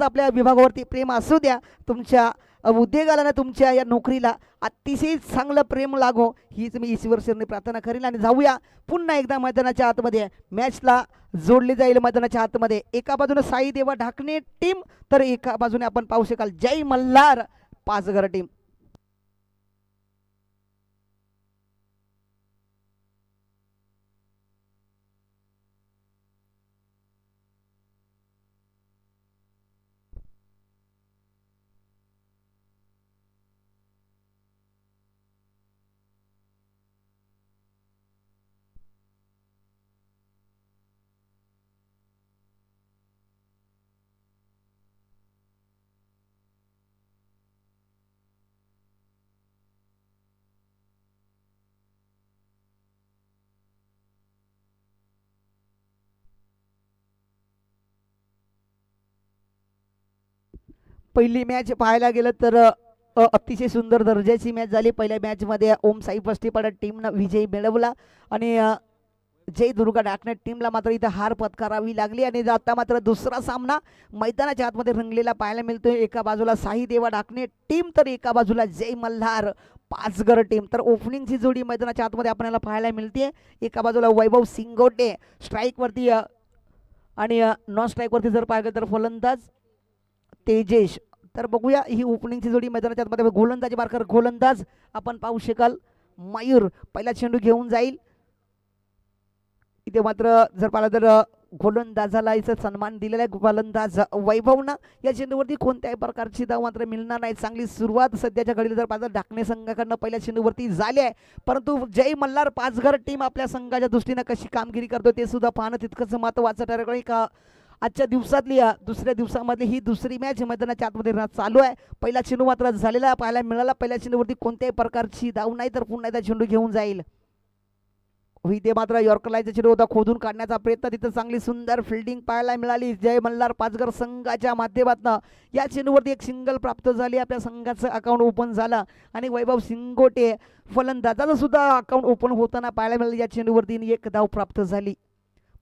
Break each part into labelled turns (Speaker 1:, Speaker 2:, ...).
Speaker 1: आपल्या विभागावरती प्रेम असू द्या, तुमच्या उद्योगाला ना तुमच्या या नोकरीला अतिशय चांगलं प्रेम लागो हीच मी ईश्वरचरणी प्रार्थना करेल. आणि जाऊया पुन्हा एकदा मैदानाच्या आतमध्ये, मॅचला जोडली जाईल मैदानाच्या आतमध्ये. एका बाजूने साई देवा ढाकणे टीम, तर एका बाजूने आपण पाहू शकाल जय मल्हार पाचघर टीम. पहिली मॅच पाहायला गेलं तर अतिशय सुंदर दर्जाची मॅच झाली. पहिल्या मॅचमध्ये ओम साई फस्टीपाडा टीमनं विजय मिळवला आणि जय दुर्गा डाकणे टीमला मात्र इथं हार पत्करावी लागली. आणि आता मात्र दुसरा सामना मैदानाच्या आतमध्ये रंगलेला पाहायला मिळतोय. एका बाजूला साई देवा डाकणे टीम, तर एका बाजूला जय मल्हार पाचघर टीम. तर ओपनिंगची जोडी मैदानाच्या आतमध्ये आपल्याला पाहायला मिळते. एका बाजूला वैभव सिंगोटे स्ट्राईकवरती आणि नॉन स्ट्राईकवरती जर पाहिलं तर फलंदाज तेजेश. तर बघूया ही ओपनिंगची जोडी मैदानाच्या आतमध्ये. गोलंदाजी मार्कर गोलंदाज आपण पाहू शकाल मयूर पहिला चेंडू घेऊन जाईल. इथे मात्र जर पाहिलं तर गोलंदाजाला इथं सन्मान दिलेला आहे गोलंदाज वैभवनं. या चेंडूवरती कोणत्याही प्रकारची धाव मात्र मिळणार नाही. चांगली सुरुवात सध्याच्या घडीला जर पाहिलं ढाकणे संघाकडनं पहिल्या चेंडूवरती झाली आहे, परंतु जय मल्हार पाचघर टीम आपल्या संघाच्या दृष्टीनं कशी कामगिरी करतो ते सुद्धा पाहणं तितकंच महत्त्वाचं ठरेल. का आजच्या दिवसातली दुसऱ्या दिवसामधली ही दुसरी मॅच मैदानाच्या आतमध्ये चालू आहे. पहिला चेंडू मात्र झालेला पाहायला मिळाला. पहिल्या चेंडूवरती कोणत्याही प्रकारची धाव नाही, तर पुन्हा एकदा चेंडू घेऊन जाईल. इथे मात्र यॉर्करलाईनचा चेंडू होता, खोदून काढण्याचा प्रयत्न, तिथं चांगली सुंदर फिल्डिंग पाहायला मिळाली जय मल्हार पाचघर संघाच्या माध्यमातून. या चेंडूवरती एक सिंगल प्राप्त झाली, आपल्या संघाचं अकाउंट ओपन झालं. आणि वैभव सिंगोटे फलंदाजाचं सुद्धा अकाउंट ओपन होताना पाहायला मिळालं. या चेंडूवरती एक धाव प्राप्त झाली.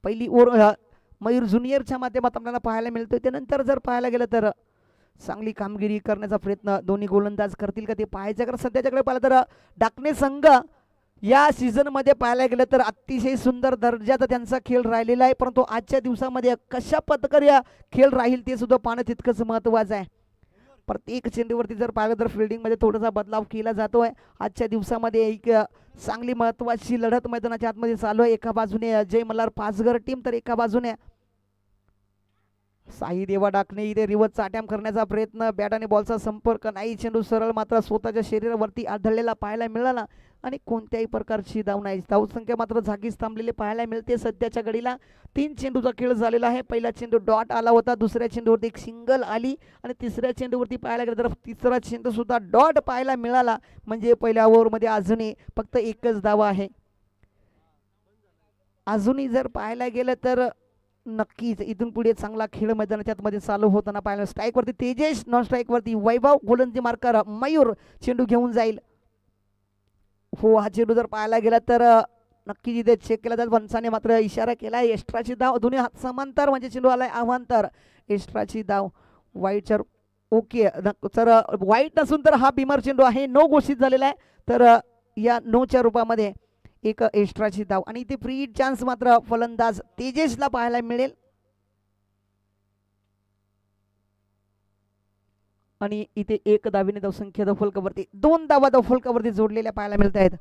Speaker 1: पहिली ओव्हर मयूर ज्युनियरच्या माध्यमातून आपल्याला पाहायला मिळतोय. त्यानंतर जर पाहायला गेलं तर चांगली कामगिरी करण्याचा प्रयत्न दोन्ही गोलंदाज करतील का ते पाहायचं. कारण सध्याच्याकडे पाहिलं तर डाकणे संघ या सीझनमध्ये पाहायला गेलं तर अतिशय सुंदर दर्जाचा त्यांचा खेळ राहिलेला आहे, परंतु आजच्या दिवसामध्ये कशा पद्धतीने खेळ राहील ते सुद्धा पाहणं तितकंच महत्त्वाचं आहे. प्रत्येक चेंडूवरती जर पाहिलं तर फिल्डिंगमध्ये थोडासा बदलाव केला जातोय. आजच्या दिवसामध्ये एक चांगली महत्त्वाची लढत मैदानाच्या आतमध्ये चालू आहे. एका बाजूने जय मल्हार पाचघर टीम, तर एका बाजूने साई देवा डाकणे. इथे रिवर्सचा अटॅम्प करण्याचा प्रयत्न, बॅट आणि बॉलचा संपर्क नाही, चेंडू सरळ मात्र स्वतःच्या शरीरावरती आढळलेला पाहायला मिळाला आणि कोणत्याही प्रकारची धाव नाही. धावसंख्या मात्र जागीच थांबलेली पाहायला मिळते. सध्याच्या घडीला 3 चेंडूचा खेळ झालेला आहे. पहिला चेंडू डॉट आला होता, दुसऱ्या चेंडूवरती एक सिंगल आली आणि तिसऱ्या चेंडूवरती पाहायला गेलं तर तिसरा चेंडू सुद्धा डॉट पाहायला मिळाला. म्हणजे पहिल्या ओव्हरमध्ये अजूनही फक्त एकच धाव आहे. अजूनही जर पाहायला गेलं तर नक्कीच इथून पुढे चांगला खेळ मैदानाच्या आतमध्ये चालू होताना पाहायला. स्ट्राईकवरती तेजेश, नॉन स्ट्राईकवरती वैभव, गोलंदाजी मार्कर मयूर चेंडू घेऊन जाईल. हो, हा चेंडू जर पाहायला गेला तर नक्कीच इथे चेक केला जाईल. पंचाने मात्र इशारा केला आहे एक्स्ट्राची धाव. दोन्ही हात समांतर म्हणजे चेंडू आलाय अवांतर, एक्स्ट्राची धाव. वाईटच्या ओके, तर वाईट नसून तर हा बिमर चेंडू आहे, नो घोषित झालेला आहे. तर या नोच्या रूपामध्ये एक एक्स्ट्राची धाव. आणि इथे फ्री चान्स मात्र फलंदाज तेजेशला पाहायला मिळेल. आणि इथे एक धावेने धावसंख्या धावफलकावरती 2 धावा धावफलकावरती जोडलेल्या पाहायला मिळत आहेत.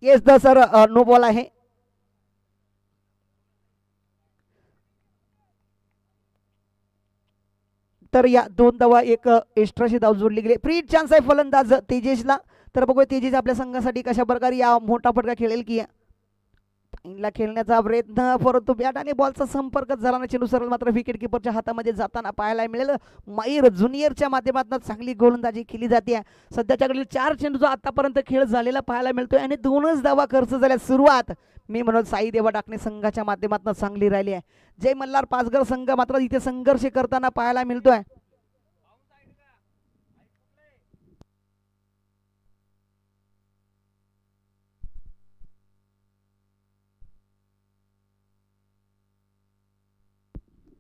Speaker 1: Yes the sir, no ball आहे. तर या 2 धावा एक एक्स्ट्राची धाव जोडली गेली. फ्री चान्स आहे फलंदाज तेजेशला. तर बघूया तेजेश आपल्या संघासाठी कशा प्रकारे या मोठा फटका खेळेल की इनला खेळण्याचा प्रयत्न, परंतु बॅट आणि बॉलचा संपर्क झाला ना, चेंडू सरळ मात्र विकेट किपरच्या हातामध्ये जाताना पाहायला मिळेल. मयूर ज्युनियरच्या माध्यमातून चांगली गोलंदाजी केली जाते. सध्याच्याकडील 4 चेंडूचा आतापर्यंत खेळ झालेला पाहायला मिळतोय आणि 2च धावा खर्च झाल्या. सुरुवात मी म्हणून साई देवा डाकणे संघाच्या माध्यमातून चांगली राहिली आहे. जय मल्हार पाचघर संघ मात्र इथे संघर्ष करताना पाहायला मिळतोय.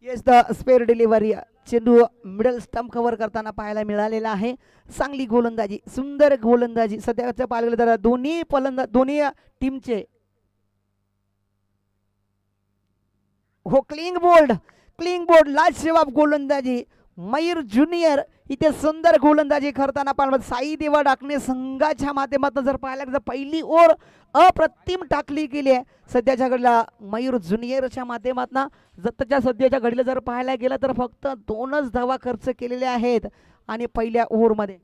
Speaker 1: Yes the spare delivery. चेंडू मिडल स्टंप कव्हर करताना पाहायला मिळालेला आहे. चांगली गोलंदाजी, सुंदर गोलंदाजी सध्याच्या पाहायला गेलं तर दोन्ही टीमचे हो क्लिंग बोल्ड लाजवाब गोलंदाजी मयूर ज्युनियर इथे सुंदर गोलंदाजी करताना पाहिलं. साई देवा डाकणे संघाच्या माध्यमातून जर पाहायला गेलं तर पहिली ओव्हर अप्रतिम टाकली गेली आहे सध्याच्या घडीला मयूर ज्युनियरच्या माध्यमातून. सध्याच्या घडीला जर पाहायला गेलं तर फक्त 2च धावा खर्च केलेले आहेत आणि पहिल्या ओव्हरमध्ये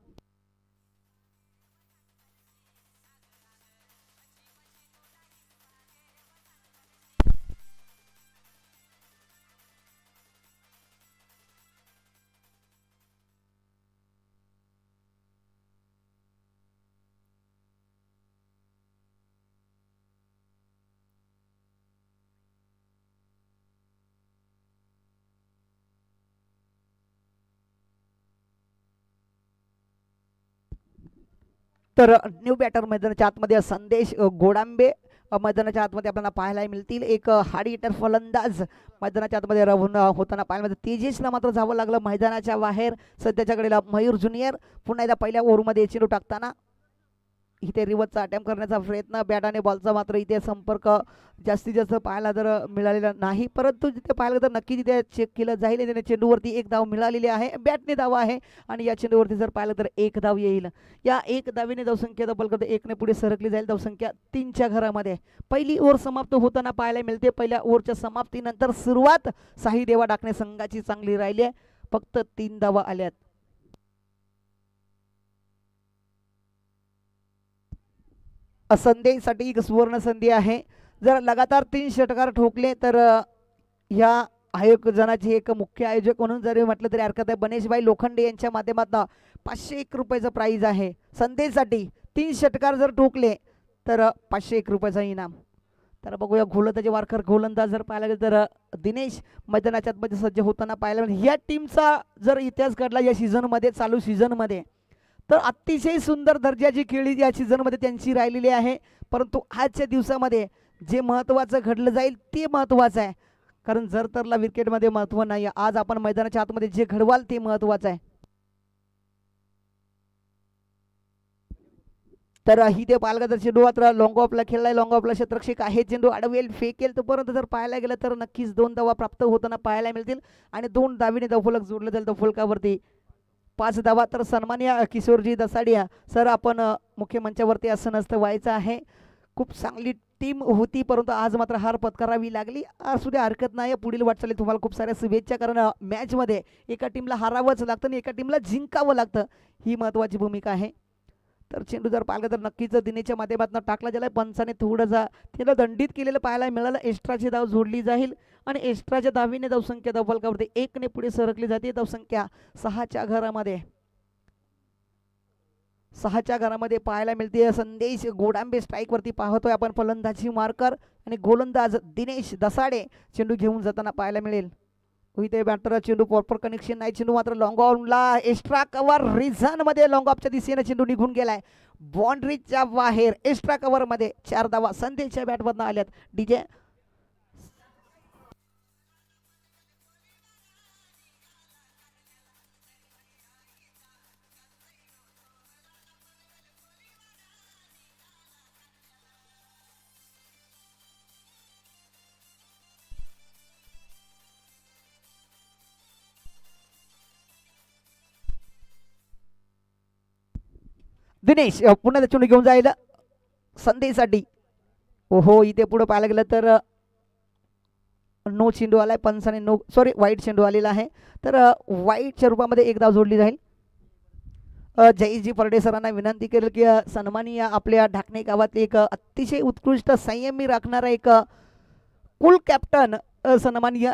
Speaker 1: तर न्यू बॅटर मैदानाच्या आतमध्ये संदेश गोडांबे मैदानाच्या आतमध्ये आपल्याला पाहायला मिळतील. एक हार्ड हिटर फलंदाज मैदानाच्या आतमध्ये राहून होताना पाहायला मिळतं. तेजेशला मात्र जावं लागलं मैदानाच्या बाहेर. सध्याच्या घडीला मयूर ज्युनियर पुन्हा एकदा पहिल्या ओव्हरमध्ये चेंडू टाकताना इथे रिव्हर्सचा अटेम्प्ट करण्याचा प्रयत्न, बॅटाने बॉलचा मात्र इथे संपर्क जास्तीत जास्त पाहायला जर मिळालेला नाही, परंतु जिथे पाहायला तर नक्की तिथे चेक केलं जाईल. त्याने चेंडूवरती एक धाव मिळालेली आहे, बॅटने धाव आहे आणि या चेंडूवरती जर पाहिलं तर एक धाव येईल. या एक धावीने धावसंख्या डबल करते, एकने पुढे सरकली जाईल धावसंख्या 3च्या घरामध्ये. पहिली ओव्हर समाप्त होताना पाहायला मिळते. पहिल्या ओव्हरच्या समाप्तीनंतर सुरुवात साई देवा डाकणे संघाची चांगली राहिली आहे, फक्त 3 धावा आल्यात. संधीसाठी एक सुवर्ण संधी आहे. जर लगातार 3 षटकार ठोकले तर या आयोजनाचे एक मुख्य आयोजक म्हणून जरी म्हटलं तरी हरकत आहे, बनेशभाई लोखंडे यांच्या माध्यमातून 501 रुपयाचं प्राईज आहे. संधीसाठी 3 षटकार जर ठोकले तर 501 रुपयाचा इनाम. तर बघूया गोलंदाजी वारकर गोलंदाज जर पाहायला गेलं तर दिनेश मैदानाच्या आतमध्ये सज्ज होताना पाहायला मिळेल. या टीमचा जर इतिहास घडला या सीझनमध्ये, चालू सीझनमध्ये, तर अतिशय सुंदर दर्जाची खेळी या सीझनमध्ये त्यांची राहिलेली आहे. परंतु आजच्या दिवसामध्ये जे महत्त्वाचं घडलं जाईल ते महत्त्वाचं आहे, कारण जर तरला विकेटमध्ये महत्त्व नाही. आज आपण मैदानाच्या आतमध्ये जे घडवाल ते महत्त्वाचं आहे. तर ही ते पाहिलं तर चेंडू मात्र लॉंग ऑफला खेळलाय, लॉंग ऑफला क्षेत्ररक्षक आहे, चेंडू अडवेल फेकेल तोपर्यंत जर पाहायला गेलं तर नक्कीच 2 धावा प्राप्त होताना पाहायला मिळतील आणि 2 धावीने धावफलक जोडलं जाईल. धावफलकावरती 5 धावा. तर सन्माननीय किशोरजी दसाडिया सर, आपण मुख्य मंचावरती असं नसतं व्हायचं आहे. खूप चांगली टीम होती, परंतु आज मात्र हार पत्करावी लागली. असू द्या, हरकत नाही. पुढील वाटचाली तुम्हाला खूप साऱ्या शुभेच्छा, कारण मॅचमध्ये एका टीमला हारावंच लागतं आणि एका टीमला जिंकावं लागतं, ही महत्त्वाची भूमिका आहे. तर चेंडू जर पाहिलं तर नक्कीच दिनेशच्या माध्यमातून टाकला गेला. पंचाने थोडंसं त्याला दंडित केलेलं पाहायला मिळालं. एक्स्ट्राची धाव जोडली जाईल आणि एक्स्ट्राच्या धावीने धावसंख्या धावफलकावरती 1ने पुढे सरकली जाते. धावसंख्या 6च्या घरामध्ये पाहायला मिळते. संदेश गोडांबे स्ट्राईकवरती पाहतोय आपण, फलंदाजी मार्कर आणि गोलंदाज दिनेश दसाडे चेंडू घेऊन जाताना पाहायला मिळेल. इथे बॅटर चेंडू प्रॉपर कनेक्शन नाही, चेंडू मात्र लॉंग ऑनला एक्स्ट्रा कव्हर रिझन मध्ये लॉंग ऑफच्या दिशेने चेंडू निघून गेलाय बाउंड्रीच्या बाहेर. एक्स्ट्रा कव्हर मध्ये 4 धावा संदेशच्या बॅटमधून आल्यात. डीजे दिनेश पुन्हा चेंडू घेऊन जायला संधीसाठी. ओहो, इथे पुढे पाहायला गेलं तर नो चेंडू आलाय, पंचाने नो सॉरी वाईट चेंडू आलेला आहे. तर वाईटच्या रूपामध्ये एक धाव जोडली जाईल. जयजी परडे सरांना विनंती करेल की सन्माननीय आपल्या ढाकणे गावातले एक अतिशय उत्कृष्ट संयमी राखणारा एक कुल कॅप्टन सन्माननीय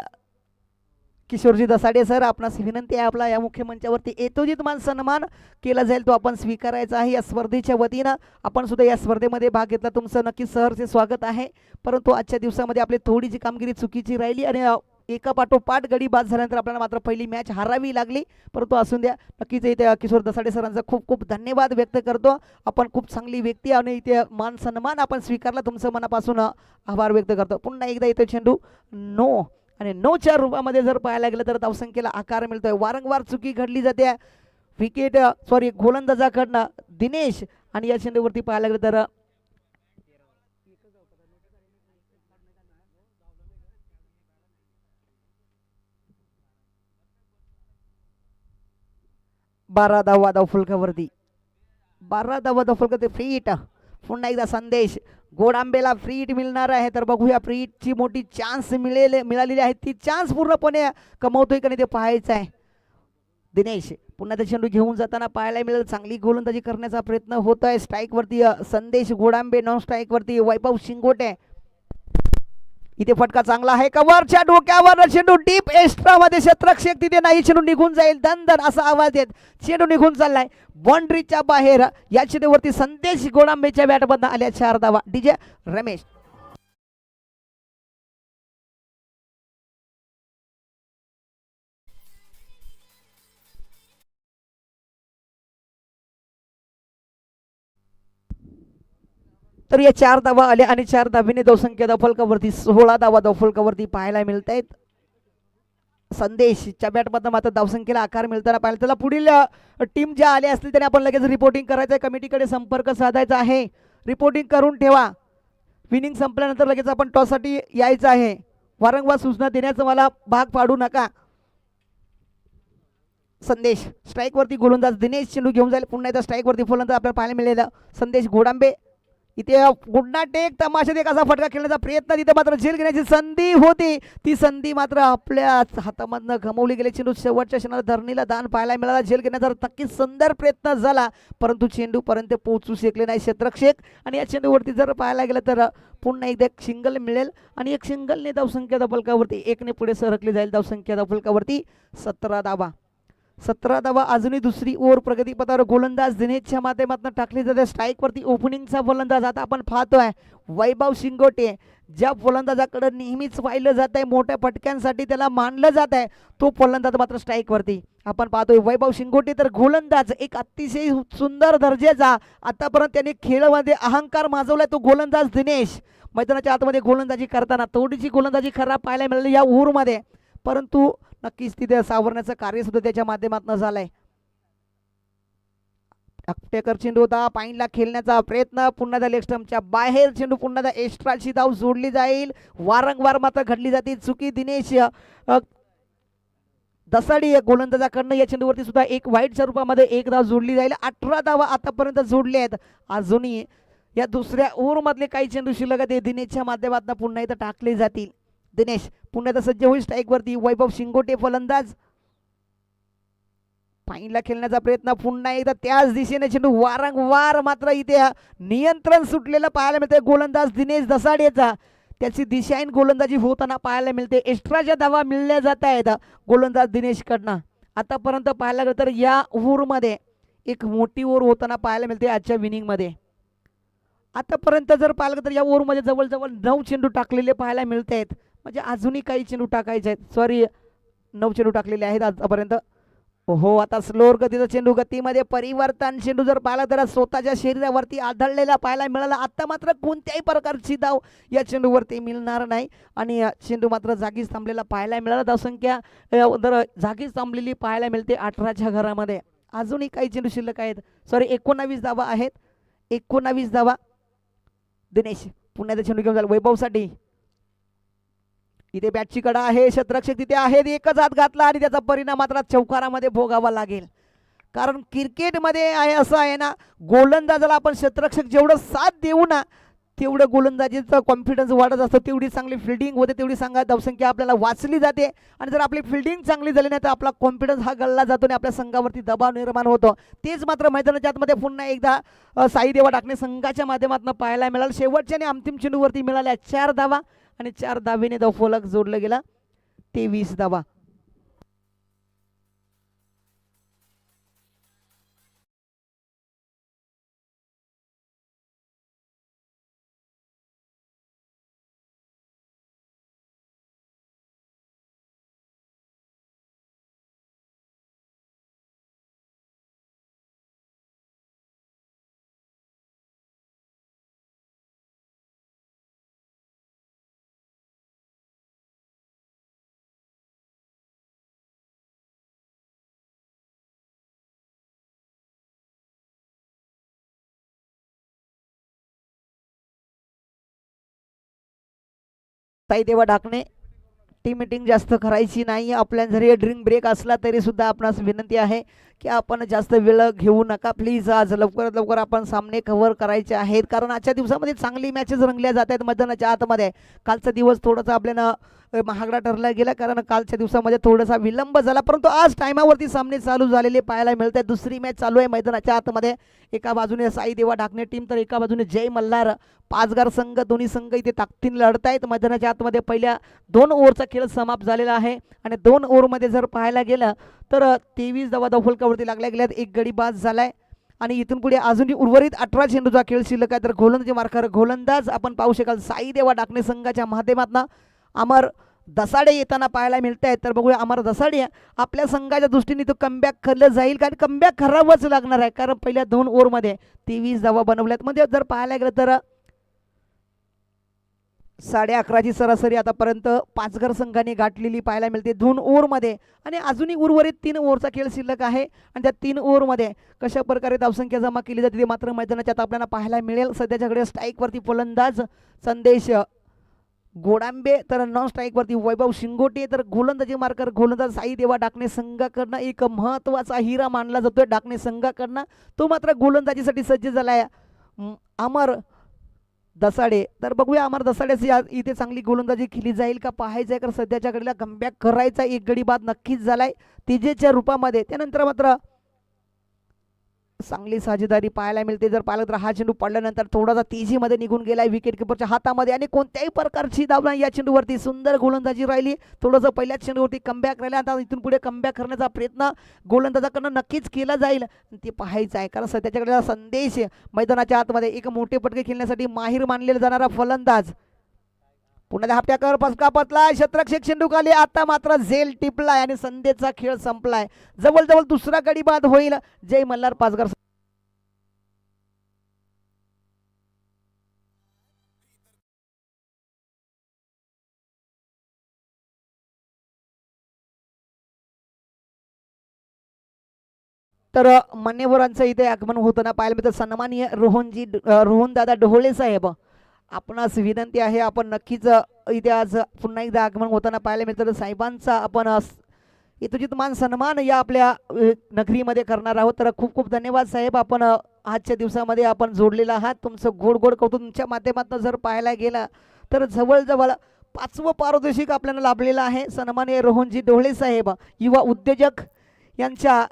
Speaker 1: किशोरजी दसाडे सर, आपणास विनंती आहे आपला या मुख्य मंचावरती यथोचित मान सन्मान केला जाईल तो आपण स्वीकारायचा आहे. या स्पर्धेच्या वतीनं आपण सुद्धा या स्पर्धेमध्ये भाग घेतला, तुमचं नक्कीच सहर्ष स्वागत आहे. परंतु आजच्या दिवसामध्ये आपली थोडीशी कामगिरी चुकीची राहिली आणि एका पाठोपाठ गडी बाद झाल्यानंतर आपल्याला मात्र पहिली मॅच हारावी लागली. परंतु असून द्या, नक्कीच इथे किशोर दसाडे सरांचा खूप खूप धन्यवाद व्यक्त करतो. आपण खूप चांगली व्यक्ती आणि इथे मान सन्मान आपण स्वीकारला, तुमचं मनापासून आभार व्यक्त करतो. पुन्हा एकदा इथे चेंडू नो आणि 9च्या रूपामध्ये जर पाहायला गेलं तर धावसंख्येला आकार मिळतोय. वारंवार चुकी घडली जाते विकेट गोलंदाजाकडनं दिनेश, आणि या चेंडूवरती पाहायला गेलं तर 12 धावा धावफलकावरती, 12 धावा धावफलकावरती. फ्री हिट पुन्हा एकदा संदेश गोडांबेला फ्री हिट मिळणार आहे. तर बघूया फ्री हिटची मोठी चान्स मिळालेली आहे, ती चान्स पूर्णपणे कमवतोय का नाही ते पाहायचं आहे. दिनेश पुन्हा ते चेंडू घेऊन जाताना पाहायला मिळेल, चांगली गोलंदाजी करण्याचा प्रयत्न होत आहे. स्ट्राईक वरती संदेश गोडांबे, नॉन स्ट्राईक वरती वैभव शिंगोटे. इथे फटका चांगला आहे, कव्हरच्या डोक्यावर चेंडू डीप एक्स्ट्रा मध्ये, क्षेत्ररक्षक तिथे नाही, चेंडू निघून जाईल. दन दन असा आवाज येत चेंडू निघून चाललाय बाउंड्रीच्या बाहेर. या चेंडूवरती संदेश गोडांबेच्या बॅटमधून आल्या 4 धावा. डीजे रमेश तर या 4 धावा आल्या आणि 4 धावीने धावसंख्या धावफलकावरती 16 धावा धावफलकावरती पाहायला मिळत आहेत. संदेशच्या बॅटमधून मात्र धावसंख्येला आकार मिळताना पाहिजे. त्याला पुढील टीम ज्या आल्या असतील त्याने आपण लगेच रिपोर्टिंग करायचं आहे, कमिटीकडे संपर्क साधायचा आहे. रिपोर्टिंग करून ठेवा. विनिंग संपल्यानंतर लगेच आपण टॉससाठी यायचं आहे. वारंवार सूचना देण्याचं मला भाग पाडू नका. संदेश स्ट्राईक वरती गोलंदाज दिनेश चेंडू घेऊन जाईल. पुन्हा एकदा स्ट्राईक वरती फलंदाज आपल्याला पाहायला मिळेल संदेश गोडांबे. इथे गुडना टेक तमाशात एक असा फटका खेळण्याचा प्रयत्न, तिथे मात्र झेल घेण्याची संधी होती, ती संधी मात्र आपल्या हातामधनं गमावली गेली. चेंडू शेवटच्या क्षणाला धरणीला दान पाहायला मिळाला. झेल घेण्याचा नक्कीच सुंदर प्रयत्न झाला, परंतु चेंडू पर्यंत पोहोचू शकले नाही क्षेत्ररक्षक. आणि या चेंडूवरती जर पाहायला गेलं तर पुन्हा एकदा एक सिंगल मिळेल आणि एक सिंगलने धावसंख्या धावफलकावरती 1ने पुढे सरकली जाईल. धावसंख्या धावफलकावरती 17 धावा. 17 धावा. अजूनही दुसरी ओव्हर प्रगतीपथावर गोलंदाज दिनेशच्या माध्यमातून टाकली जाते. स्ट्राईक वरती ओपनिंगचा गोलंदाज आता आपण पाहतोय वैभव शिंगोटे. ज्या फलंदाजाकडे नेहमीच पाहिलं जात आहे, मोठ्या फटक्यांसाठी त्याला मानलं जात आहे, तो फलंदाज मात्र स्ट्राईक वरती आपण पाहतोय वैभव शिंगोटे. तर गोलंदाज एक अतिशय सुंदर दर्जाचा आतापर्यंत त्याने खेळामध्ये अहंकार माजवलाय तो गोलंदाज दिनेश. मैदानाच्या आतमध्ये गोलंदाजी करताना थोडीशी गोलंदाजी खराब पाहायला मिळाली या ओव्हरमध्ये, परंतु नक्कीच तिथे सावरण्याचं कार्य सुद्धा त्याच्या माध्यमातून झालंय. टेकर चेंडू होता, पाईनला खेळण्याचा प्रयत्न, पुन्हा लेग स्टंपच्या बाहेर चेंडू, पुन्हा एक्स्ट्राची धाव जोडली जाईल. वारंवार मात्र घडली जाते चुकी. दिनेश दसाडी गोलंदाजाकडनं या चेंडूवरती सुद्धा एक वाईटच्या रूपामध्ये एक धाव जोडली जाईल. 18 धावा आतापर्यंत जोडल्या आहेत. अजूनही या दुसऱ्या ओव्हर मधले काही चेंडू शिल्लक ते दिनेशच्या माध्यमातून पुन्हा एकदा टाकले जातील. दिनेश पुन्हा एकदा सज्ज होईल स्ट्राईक वरती. वैभव शिंगोटे फलंदाज फाईनला खेळण्याचा प्रयत्न, पुन्हा एकदा त्याच दिशेने चेंडू. वारंवार मात्र इथे नियंत्रण सुटलेलं पाहायला मिळते गोलंदाज दिनेश दसाडेचा. त्याची दिशाहीन गोलंदाजी होताना पाहायला मिळते. एक्स्ट्राच्या धावा मिळल्या जात आहेत गोलंदाज दिनेश कडनं. आतापर्यंत पाहायला गेलं तर या ओव्हरमध्ये एक मोठी ओव्हर होताना पाहायला मिळते आजच्या विनिंगमध्ये. आतापर्यंत जर पाहिलं तर या ओव्हरमध्ये जवळजवळ 9 चेंडू टाकलेले पाहायला मिळत आहेत. म्हणजे अजूनही काही चेंडू टाकायचे आहेत. सॉरी, 9 चेंडू टाकलेले आहेत आतापर्यंत. हो, आता स्लोअर गतीचा चेंडू, गतीमध्ये परिवर्तन. चेंडू जर पाहिला तर स्वतःच्या शरीरावरती आदळलेला पाहायला मिळाला. आता मात्र कोणत्याही प्रकारची धाव या चेंडूवरती मिळणार नाही आणि चेंडू मात्र जागीच थांबलेला पाहायला मिळाला. धावसंख्या जर जागीच थांबलेली पाहायला मिळते 18च्या घरामध्ये. अजूनही काही चेंडू शिल्लक आहेत. सॉरी, 19 धावा आहेत. 19 धावा. दिनेश पुन्हा एकदा चेंडू घेऊन जाईल वैभवसाठी. इथे बॅटची कडा आहे, क्षेत्ररक्षक तिथे आहेत. एकच हात घातला आणि त्याचा परिणाम मात्र चौकारामध्ये भोगावा लागेल. कारण क्रिकेटमध्ये आहे असं आहे ना, गोलंदाजाला आपण क्षेत्ररक्षक जेवढं साथ देऊ ना, तेवढं गोलंदाजीचं कॉन्फिडन्स वाढत असतं, तेवढी चांगली फिल्डिंग होते, तेवढी सांगा धावसंख्या आपल्याला वाचली जाते. आणि जर आपली फिल्डिंग चांगली झाली नाही तर आपला कॉन्फिडन्स हा गळला जातो आणि आपल्या संघावरती दबाव निर्माण होतो. तेच मात्र मैदानाच्या आतमध्ये पुन्हा एकदा साई देवा टाकणे संघाच्या माध्यमातून पाहायला मिळालं. शेवटच्या आणि अंतिम चेंडूवरती मिळाल्या 4 धावा आणि 4 धावेने धावफलक जोडलं गेला 23 धावा. ताई देवा ढाकणे, टी मीटिंग जास्त करायची नाही. आपल्या जरी ड्रिंक ब्रेक असला तरी सुद्धा आपणास विनंती आहे की आपण जास्त वेळ घेऊ नका प्लीज. आज लवकरात लवकर आपण सामने कव्हर करायचे आहेत, कारण आजच्या दिवसामध्ये चांगली मॅचेस रंगल्या जात आहेत मैदानाच्या आतमध्ये. कालचा दिवस थोडासा आपल्याला महागडा ठरला गेला, कारण कालच्या दिवसामध्ये थोडासा विलंब झाला, परंतु आज टायमावरती सामने चालू झालेले पाहायला मिळत आहेत. दुसरी मॅच चालू आहे मैदानाच्या आतमध्ये. एका बाजूने साई देवा ढाकणे टीम तर एका बाजूने जय मल्हार पाचगार संघ. दोन्ही संघ इथे ताकदीने लढत आहेत मैदानाच्या आतमध्ये. पहिल्या 2 ओव्हरचा खेळ समाप्त झालेला आहे आणि 2 ओव्हरमध्ये जर पाहायला गेलं तर 23 धावा फलकावरती लागल्या गेल्यात. एक गडी बाद झालाय आणि इथून पुढे अजूनही उर्वरित 18 चेंडूचा खेळ शिल्लक आहे. तर गोलंदाजी मार्कर गोलंदाज आपण पाहू शकाल साई देवा ढाकणे संघाच्या माध्यमातून अमर दसाडे येताना पाहायला मिळत आहेत. तर बघूया अमर दसाडे आपल्या संघाच्या दृष्टीने तो कमबॅक केलं जाईल, कारण कमबॅक करावंच लागणार आहे, कारण पहिल्या 2 ओव्हरमध्ये 23 धावा बनवल्यात. म्हणजे जर पाहायला गेलं तर 11:30ची सरासरी आतापर्यंत पाचघर संघाने गाठलेली पाहायला मिळते 2 ओव्हरमध्ये. आणि अजूनही उर्वरित 3 ओव्हरचा खेळ शिल्लक आहे आणि त्या 3 ओव्हरमध्ये कशा प्रकारे धावसंख्या जमा केली जाते ते मात्र मैदानाच्या आत आपल्याला पाहायला मिळेल. सध्याच्याकडे स्ट्राईकवरती फलंदाज संदेश गोडांबे, तर नॉन स्ट्राईकवरती वैभव शिंगोटे. तर गोलंदाजी मार्कर गोलंदाज साई देवा ढाकणे संघाकडनं एक महत्त्वाचा हिरा मानला जातोय ढाकणे संघाकडनं, तो मात्र गोलंदाजीसाठी सज्ज झाला आहे अमर दसाडे. तर बघूया अमर दसाड्याची इथे चांगली गोलंदाजी केली जाईल का पाहायचं आहे, कारण सध्याच्या घडीला कमबॅक करायचा. एक गडी बाद नक्कीच झालाय तेजेच्या रूपामध्ये. त्यानंतर मात्र चांगली साजेदारी पाहायला मिळते. जर पाहिलं तर हा चेंडू पडल्यानंतर थोडासा तेजीमध्ये निघून गेलाय विकेट किपरच्या हातामध्ये आणि कोणत्याही प्रकारची धाव नाही या चेंडूवरती. सुंदर गोलंदाजी राहिली, थोडंसं पहिल्याच चेंडूवरती कमबॅक राहिला. आता इथून पुढे कमबॅक करण्याचा प्रयत्न गोलंदाजाकडनं नक्कीच केला जाईल, ते पाहायचं आहे, कारण सध्याच्याकडे संदेश मैदानाच्या आतमध्ये एक मोठे पटके खेळण्यासाठी माहीर मानलेला जाणारा फलंदाज. पुन्हा हप्त्याकर फसका पतलाय, शतरक्षक चेंडू खाली. आता मात्र झेल टिपलाय आणि संदेशचा खेळ संपलाय. जवळजवळ दुसरा गडी बाद होईल जय मल्हार पाचघर. तर मान्यवरांचं इथे आगमन होताना पाहायला मिळतं. सन्माननीय रोहन दादा ढोळे साहेब, आपणास विनंती आहे आपण नक्कीच इथे आज पुन्हा एकदा आगमन होताना पाहायला मिळतं. साहेबांचा आपण यथोचित मान सन्मान या आपल्या नगरीमध्ये करणार आहोत. तर खूप खूप धन्यवाद साहेब, आपण आजच्या दिवसामध्ये आपण जोडलेला आहात. तुमचं गोड गोड कौतुक तुमच्या माध्यमातून जर पाहायला गेला तर जवळजवळ 5वं पारितोषिक आपल्याला लाभलेलं आहे. सन्माननीय रोहनजी ढोळे साहेब युवा उद्योजक यांच्या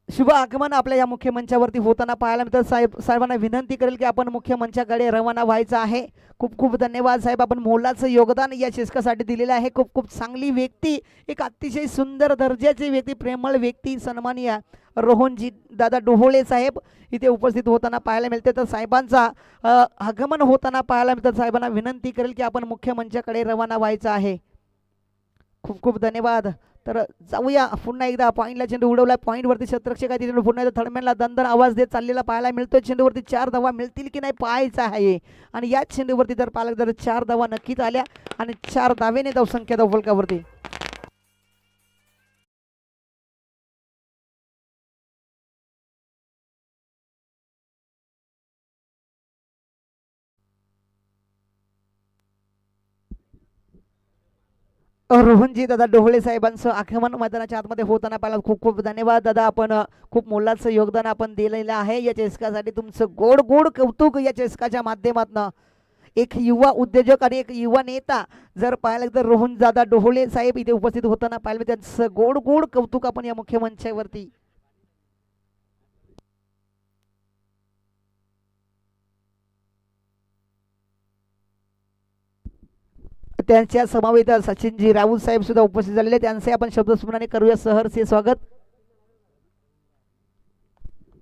Speaker 1: शुभ आगमन आपल्या या मुख्य मंचावरती होताना पाहायला मिळतं. साहेबांना विनंती करेल की आपण मुख्य मंचाकडे रवाना व्हायचं आहे. खूप खूप धन्यवाद साहेब, आपण मोलाचं योगदान या चषकासाठी दिलेलं आहे. खूप खूप चांगली व्यक्ती, एक अतिशय सुंदर दर्जाची व्यक्ती, प्रेमळ व्यक्ती सन्माननीय रोहनजी दादा डोहोळे साहेब इथे उपस्थित होताना पाहायला मिळते. तर साहेबांचा आगमन होताना पाहायला मिळतं. साहेबांना विनंती करेल की आपण मुख्य मंचाकडे रवाना व्हायचं आहे. खूप खूप धन्यवाद. तर जाऊया पुन्हा एकदा पॉईंटला चेंडू उडवला, पॉईंटवरती शतरक्षक आहे, चेंडू पुन्हा एकदा थर्डमॅनला दणदण आवाज देत चाललेला पाहायला मिळतोय. चेंडूवरती 4 धावा मिळतील की नाही पाहायचं आहे आणि या चेंडूवरती जर पाहिलं तर 4 धावा नक्कीच आल्या आणि 4 धावेने धावसंख्या धावफलकावरती. रोहनजी दादा डोहळे साहेबांचं आगमन मैदानाच्या आतमध्ये होताना पाहिलं. खूप खूप धन्यवाद दादा, आपण खूप मोलाचं योगदान आपण दिलेलं आहे या चषकासाठी. तुमचं गोड गोड कौतुक या चषकाच्या माध्यमातून. एक युवा उद्योजक आणि एक युवा नेता जर पाहिलं तर रोहन दादा डोहळे साहेब इथे उपस्थित होताना पाहिलं, त्यांचं गोड गोड कौतुक आपण या मुख्य मंचावरती. त्यांच्या समवेत सचिनजी राऊत साहेब सुद्धा उपस्थित झालेले, त्यांचे आपण शब्दस्मरणे करूया सहर्ष स्वागत.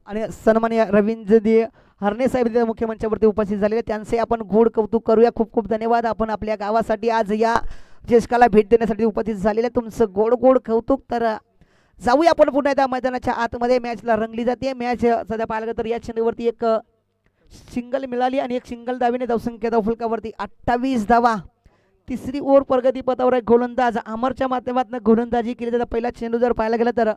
Speaker 1: आणि सन्माननीय रवींद्रजी हरणे साहेब मुख्य मंचावरती उपस्थित झालेले, त्यांचे आपण गोड कौतुक करूया. खूप खूप धन्यवाद, आपण आपल्या गावासाठी आज या चषकाला भेट देण्यासाठी उपस्थित झालेले, तुमचं गोड गोड कौतुक. तर जाऊया आपण पुन्हा एकदा मैदानाच्या आतमध्ये. मॅचला रंगली जाते मॅच. सध्या पाहिलं तर या चेंडूवरती एक सिंगल मिळाली आणि एक सिंगल धावेने धावसंख्या धावफलकावरती 28 धावा. तिसरी ओव्हर प्रगतीपथावर आहे. गोलंदाज अमरच्या माध्यमातून गोलंदाजी केली जाते. पहिला चेंडू जर पाहायला गेला तर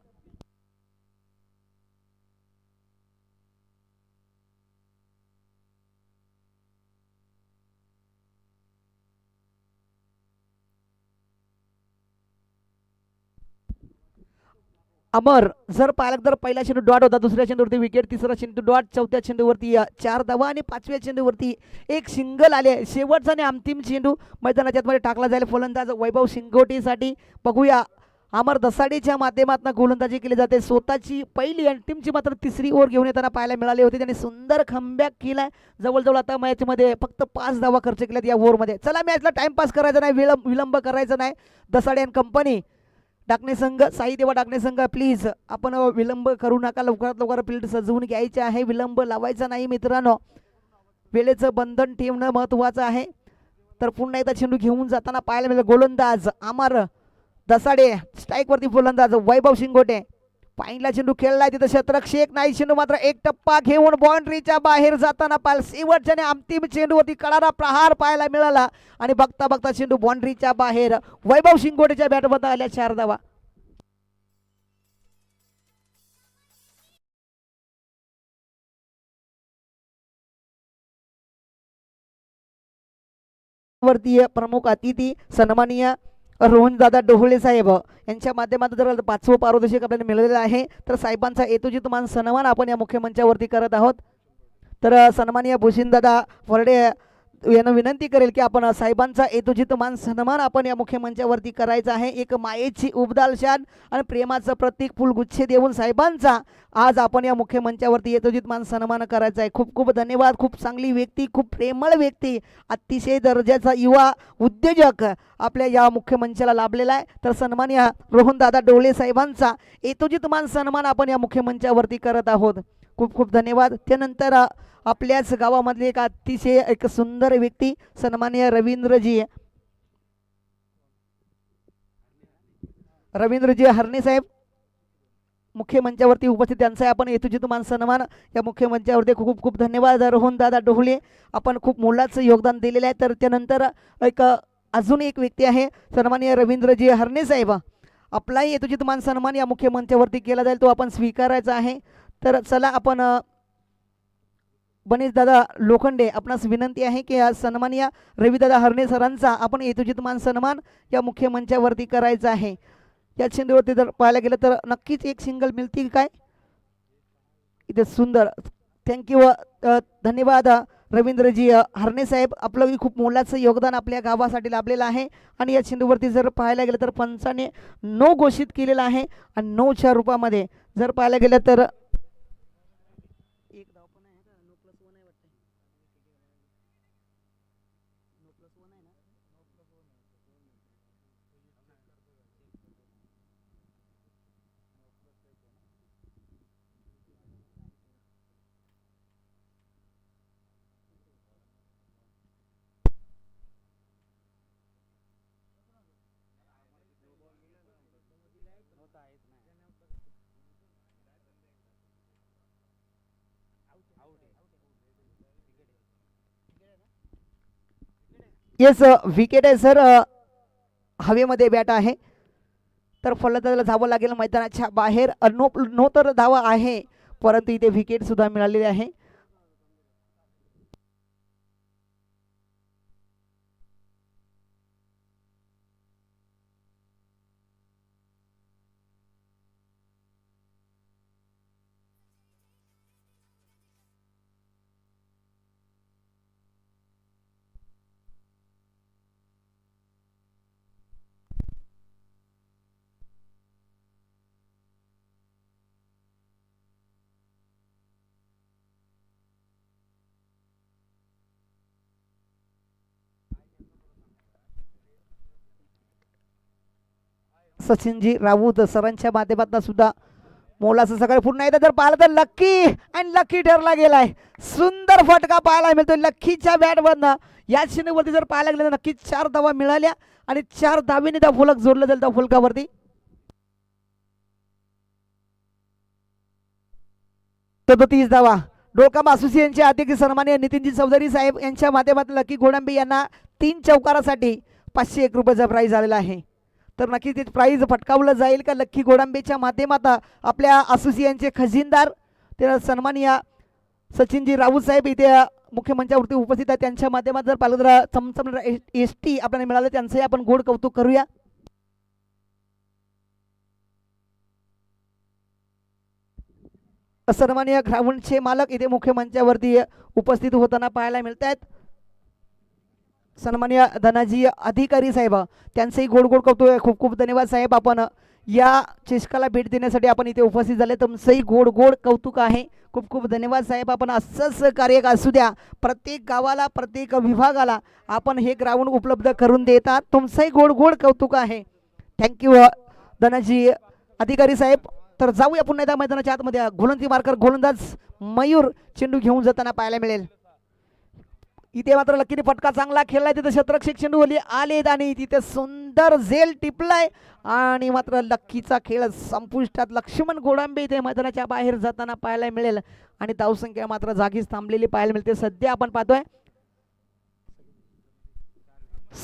Speaker 1: अमर जर पाहिलं तर पहिल्या चेंडू डॉट होता, दुसऱ्या चेंडूवरती विकेट, तिसरा चेंडू डॉट, चौथ्या चेंडूवरती 4 धावा आणि 5व्या चेंडूवरती एक सिंगल आले. शेवटचा आणि अंतिम चेंडू मैदानाच्या मध्ये टाकला जाईल फलंदाज वैभव शिंगोटेसाठी. बघूया अमर दसाडेच्या माध्यमातून गोलंदाजी केली जाते. स्वतःची पहिली आणि टीमची मात्र तिसरी ओव्हर घेऊन येताना पाहायला मिळाले होते. त्यांनी सुंदर खमबॅक केलाय. जवळजवळ आता मॅचमध्ये फक्त 5 धावा खर्च केल्यात या ओव्हरमध्ये. चला मॅचला टाइमपास करायचा नाही, विलंब करायचा नाही. दसाडे अँड कंपनी डाकणे संघ, साई देवा डाकणे संघ, प्लीज आपण विलंब करू नका. लवकरात लवकर फील्ड सजवून घ्यायचे आहे, विलंब लावायचा नाही मित्रांनो. वेळेचं बंधन ठेवणं महत्त्वाचं आहे. तर पुन्हा एकदा चेंडू घेऊन जाताना पाहायला मिळेल गोलंदाज अमर दसाडे, स्ट्राईकवरती फलंदाज वैभव शिंगोटे. पाहिला चेंडू खेळलाय तिथं शतरक्षक नाही, चेंडू मात्र एक टप्पा घेऊन बाउंड्रीच्या बाहेर जाताना पाहिलं. शेवटच्या आणि अंतिम चेंडूवरती कडारा प्रहार पाहायला मिळाला आणि बघता बघता चेंडू बाउंड्रीच्या बाहेर. वैभव शिंगोटेच्या बॅटमध्ये आल्या 4 धावा. वरती प्रमुख अतिथी सन्माननीय रोहनदादा डोहळे साहेब यांच्या माध्यमातून जर 5वं पारितोषिक आपल्याला मिळालेलं आहे. तर साहेबांचा यथोचित मान सन्मान आपण या मुख्य मंचावरती करत आहोत. तर सन्माननीय भूषणदादा फरडे यांना विनंती करेल की आपण साहेबांचा यथोचित मान सन्मान आपण या मुख्य मंचावरती करायचा आहे. एक मायेची उबदाल शान आणि प्रेमाचं प्रतीक फुलगुच्छे देऊन साहेबांचा आज आपण या मुख्य मंचावरती यथोचित मान सन्मान करायचा आहे. खूप खूप धन्यवाद. खूप चांगली व्यक्ती, खूप प्रेमळ व्यक्ती, अतिशय दर्जाचा युवा उद्योजक आपल्या या मुख्य मंचाला लाभलेला आहे. तर सन्माननीय रोहनदादा डोळे साहेबांचा यथोचित मान सन्मान आपण या मुख्य मंचावरती करत आहोत. खूप खूप धन्यवाद. त्यानंतर आपल्याच गावामधले एक अतिशय एक सुंदर व्यक्ती सन्माननीय रवींद्रजी हरणे साहेब मुख्य मंचावरती उपस्थित, त्यांचा आपण यथोचित मान सन्मान या मुख्य मंचावरती. खूप खूप धन्यवाद रोहनदादा डोहळे, आपण खूप मोलाचं योगदान दिलेलं आहे. तर त्यानंतर एक अजून एक व्यक्ती आहे सन्माननीय रवींद्रजी हरणे साहेब, आपलाही यथोचित मान सन्मान या मुख्य मंचावरती केला जाईल, तो आपण स्वीकारायचा आहे. तर चला आपण बनेश दादा लोखंडे आपणास विनंती आहे की सन्माननीय रविदादा हरणे सरांचा आपण यथोचित मान सन्मान या मुख्य मंचावरती करायचा आहे. या चेंडूवरती जर पाहायला गेलं तर नक्कीच एक सिंगल मिळतील काय इथे. सुंदर, थँक्यू, धन्यवाद रवींद्रजी हरणे साहेब, आपलं खूप मोलाचं योगदान आपल्या गावासाठी लाभलेलं आहे. आणि या चेंडूवरती जर पाहायला गेलं तर पंचाने 9 घोषित केलेला आहे आणि 9च्या रूपामध्ये जर पाहायला गेलं तर येस विकेट आहे सर, हवेमध्ये बॅट आहे. तर फलंदाजाला धावा लागेल मैदानाच्या बाहेर. नो तर धावा आहे, परंतु इथे विकेट सुद्धा मिळालेली आहे. सचिनजी राऊत सरांच्या माध्यमातून सुद्धा मोलाचं सकाळी पुन्हा एकदा जर पाहिलं तर लक्की अँड लक्की ठरला गेलाय. सुंदर फटका पाहायला मिळतोय लक्कीच्या बॅटमधनं. या चेंडूवरती जर पाहायला गेलं तर नक्कीच 4 धावा मिळाल्या आणि 4 धावेने त्या फलक जोडलं जाईल त्या फलकावरती. 37 धावा. डोळकाम असोसिएशनचे अध्यक्ष सन्माननीय नितीनजी चौधरी साहेब यांच्या माध्यमातून लकी घोडंबे यांना 3 चौकारासाठी 501 रुपयाचा प्राईज आलेला आहे. तर नक्कीच ते प्राईज फटकावलं जाईल का लक्की घोडंबेच्या माध्यमातून. आपल्या असोसिएशनचे खजिनदार ते सन्माननीय सचिनजी राऊत साहेब इथे मुख्य मंचावरती उपस्थित आहेत. त्यांच्या माध्यमातून जर पाहिलं तर चमचम ST आपल्याला मिळालं, त्यांचंही आपण गोड कौतुक करूया. सन्माननीय ग्राउंडचे मालक इथे मुख्य मंचावरती उपस्थित होताना पाहायला मिळत आहेत. सन्माननीय धनाजी अधिकारी साहेब त्यांचंही गोड गोड कौतुक. खूप खूप धन्यवाद साहेब, आपण या चषकाला भेट देण्यासाठी आपण इथे उपस्थित झाले. तुमचंही गोड गोड कौतुक आहे. खूप खूप धन्यवाद साहेब, आपण असंच कार्य असू द्या. प्रत्येक गावाला प्रत्येक विभागाला आपण हे ग्राउंड उपलब्ध करून देतात. तुमचंही गोड गोड कौतुक आहे. थँक्यू धनाजी अधिकारी साहेब. तर जाऊया पुन्हा एकदा मैदानाच्या आतमध्ये. गोलंदाजी मार्कर गोलंदाज मयूर चेंडू घेऊन जाताना पाहायला मिळेल. इथे मात्र लकीने फटका चांगला खेळलाय. तिथे शतरक्षक चेंडू आलेत आणि तिथे सुंदर झेल टिपलाय आणि मात्र लक्कीचा खेळ संपुष्टात. लक्ष्मण गोडांबे इथे मैदानाच्या बाहेर जाताना पाहायला मिळेल आणि धावसंख्या मात्र जागीच थांबलेली पाहायला मिळते. सध्या आपण पाहतोय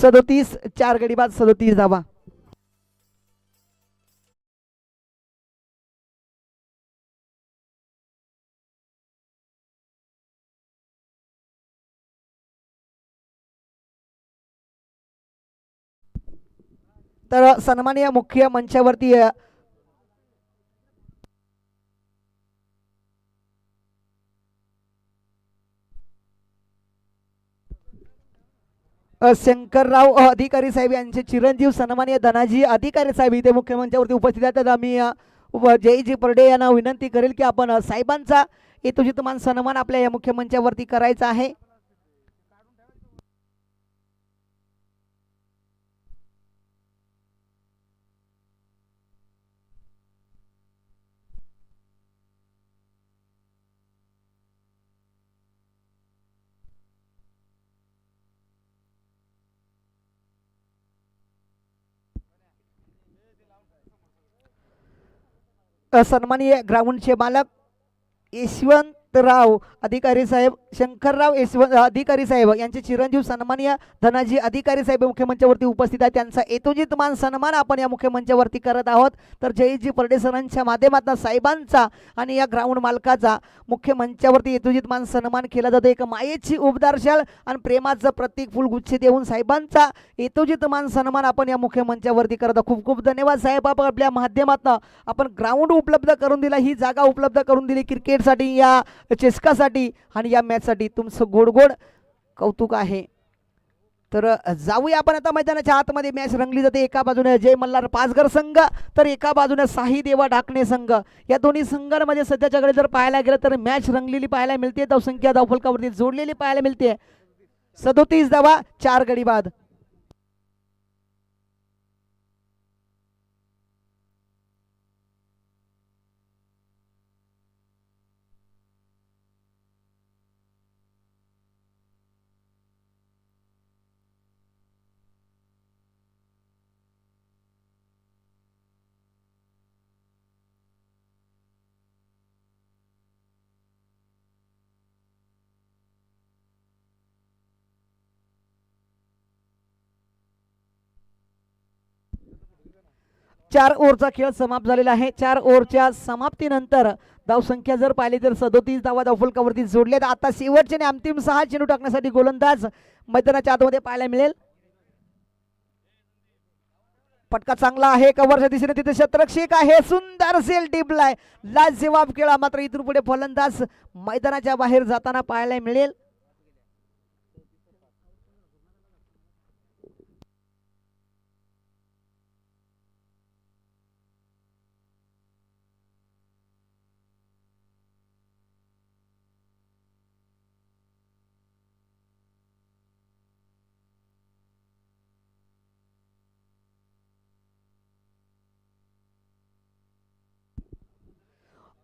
Speaker 1: 37 4 गडी बाद 37 धावा. तर सन्माननीय मुख्य मंचावरती शंकरराव अधिकारी साहेब यांचे चिरंजीव सन्माननीय धनाजी अधिकारी साहेब इथे मुख्य मंचावरती उपस्थित आहेत. आम्ही जयजी परडे यांना विनंती करेल की आपण साहेबांचा यथोचित मान सन्मान आपल्या या मुख्य मंचावरती करायचा आहे. सन्माननीय ग्राउंडचे मालक यशवंतराव अधिकारी साहेब, शंकरराव अधिकारी साहेब यांचे चिरंजीव सन्माननीय धनाजी अधिकारी साहेब मुख्य मंचावरती उपस्थित आहेत. त्यांचा यथोचित मान सन्मान आपण या मुख्य मंचावरती करत आहोत. तर जयजी परडे सरांच्या माध्यमातून साहेबांचा आणि या ग्राउंड मालकाचा मुख्य मंचावरती यथोचित मान सन्मान केला जातो. एक मायेची उबदार शाल आणि प्रेमाचं प्रतीक फुलगुच्छ देऊन साहेबांचा यथोचित मान सन्मान आपण या मुख्य मंचावरती करत आहोत. खूप खूप धन्यवाद साहेब, आपण आपल्या माध्यमातून आपण ग्राउंड उपलब्ध करून दिला, ही जागा उपलब्ध करून दिली क्रिकेटसाठी, या चषकासाठी आणि या मॅचसाठी. तुमचं गोड गोड कौतुक आहे. तर जाऊया आपण आता मैदानाच्या आतमध्ये. मॅच रंगली जाते. एका बाजूने जय मल्हार पाचघर संघ तर एका बाजूने साई देवा ढाकणे संघ. या दोन्ही संघांमध्ये सध्याच्याकडे जर पाहायला गेलं तर मॅच रंगलेली पाहायला मिळते. धावसंख्या धावफलकावरती जोडलेली पाहायला मिळते. 37 धावा 4 गडी बाद. चार ओव्हरचा खेळ समाप्त झालेला आहे. 4 ओव्हरच्या समाप्तीनंतर धावसंख्या जर पाहिली तर 37 धावा धावफलकावरती जोडलेत. आता शेवटचे आणि अंतिम 6 चेंडू टाकण्यासाठी गोलंदाज मैदानाच्या आतमध्ये पाहायला मिळेल. फटका चांगला आहे कव्हरच्या दिशेने. तिथे शतरक्षक आहे. सुंदर सेल टिपलाय. लाजवाब खेळा. मात्र इथून पुढे फलंदाज मैदानाच्या बाहेर जाताना पाहायला मिळेल.